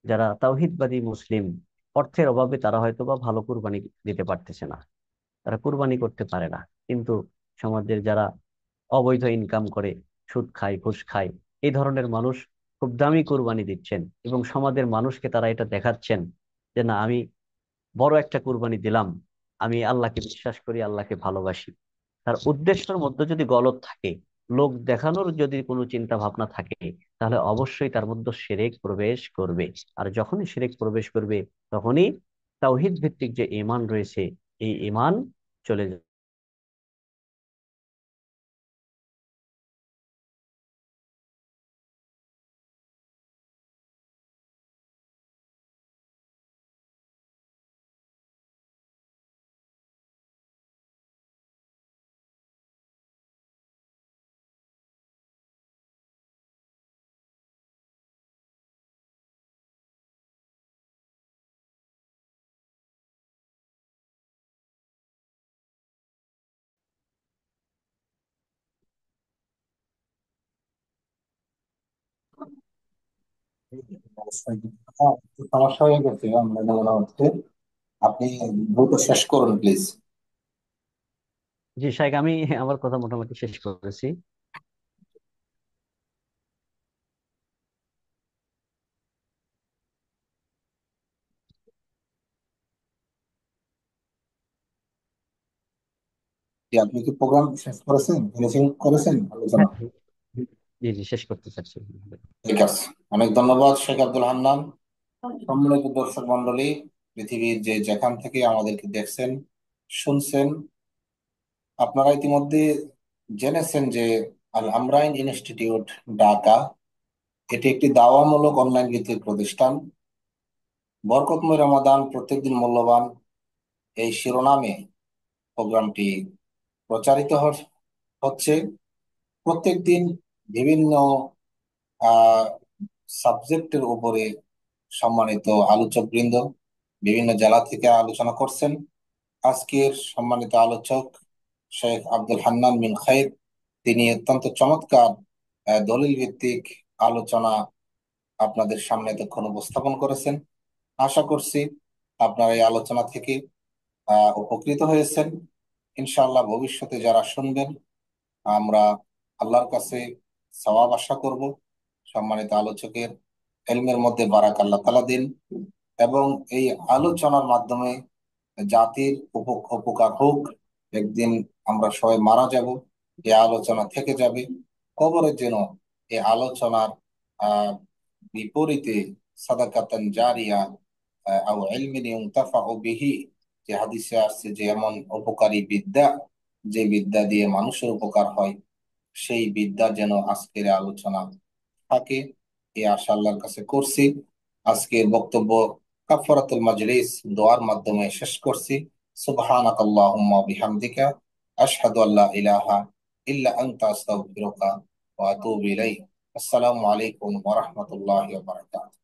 যারা তাওহীদবাদী মুসলিম, অর্থের অভাবে তারা হয়তো বা ভালো কুরবানি দিতে পারতেছে না, তারা কুরবানি করতে পারে না। কিন্তু সমাজের যারা অবৈধ ইনকাম করে, সুদ খায়, ঘুষ খায়, এই ধরনের মানুষ খুব দামি কুরবানি দিচ্ছেন, এবং সমাজের মানুষকে তারা এটা দেখাচ্ছেন যে না, আমি বড় একটা কুরবানি দিলাম, আমি আল্লাহকে বিশ্বাস করি, আল্লাহকে ভালোবাসি। তার উদ্দেশ্যের মধ্যে যদি গলত থাকে, লোক দেখানোর যদি কোনো চিন্তা ভাবনা থাকে, তাহলে অবশ্যই তার মধ্যে শিরক প্রবেশ করবে। আর যখনই শিরক প্রবেশ করবে, তখনই তাওহীদ ভিত্তিক যে ঈমান রয়েছে, এই ঈমান চলে যাবে। অবশ্যই। হ্যাঁ, একটু সমস্যা হয়ে গেছে অনলাইনে মনে হচ্ছে। আপনি দ্রুত শেষ করুন প্লিজ। জি শাইখ, আমি আমার কথা মোটামুটি শেষ করেছি। আপনি কি প্রোগ্রাম শেষ করেছেন, ফিনিশিং করেছেন আলোচনা? হ্যাঁ, জি জি, শেষ করতে চাচ্ছি। ঠিক আছে, অনেক ধন্যবাদ শেখ আব্দুল হান্নান। সম্মানিত দর্শক মন্ডলী, পৃথিবীর যে যেখান থেকে আমাদেরকে দেখছেন, শুনছেন, আপনারা ইতিমধ্যে জেনেছেন যে আল আমরাইন ইনস্টিটিউট ঢাকা এটি একটি দাওয়ামূলক অনলাইন ভিত্তিক প্রতিষ্ঠান। বরকতময় রমাদান প্রত্যেকদিন মূল্যবান, এই শিরোনামে প্রোগ্রামটি প্রচারিত হচ্ছে। প্রত্যেকদিন বিভিন্ন আহ সাবজেক্টের উপরে সম্মানিত আলোচকবৃন্দ বিভিন্ন জেলা থেকে আলোচনা করছেন। আজকের সম্মানিত আলোচক শেখ আব্দুল হান্নান বিন খাইর, তিনি অত্যন্ত চমৎকার দলিল ভিত্তিক আলোচনা আপনাদের সামনে এতক্ষণ উপস্থাপন করেছেন। আশা করছি আপনারা এই আলোচনা থেকে উপকৃত হয়েছেন। ইনশাআল্লাহ ভবিষ্যতে যারা শুনবেন, আমরা আল্লাহর কাছে সওয়াব আশা করব। সম্মানিত আলোচকের এলমের মধ্যে বারাক আল্লাহ তাআলা দিন, এবং এই আলোচনার মাধ্যমে জাতির উপকার হোক। একদিন আমরা সবাই মারা যাব, এই আলোচনা থেকে যাবে কবরে, যেন এই আলোচনার আহ বিপরীতে সাদাকাতান জারিয়া আও ইলমিন ইউনতাফাউ বিহি, যে হাদিসে আসছে যে এমন উপকারী বিদ্যা, যে বিদ্যা দিয়ে মানুষের উপকার হয়, সেই বিদ্যা যেন আজকের এই আলোচনা থাকে, এই আশা আল্লাহর কাছে করছি। আজকের বক্তব্য কাফারাতুল মাজলিস দোয়ার মাধ্যমে শেষ করছি। সুবহানাকাল্লাহুম্মা ওয়া বিহামদিকা আশহাদু আল্লা ইলাহা ইল্লা আনতা আস্তাগফিরুকা ওয়া আতুবু ইলাইক। আসসালামু আলাইকুম ওয়া রাহমাতুল্লাহি ওয়া বারাকাতুহু।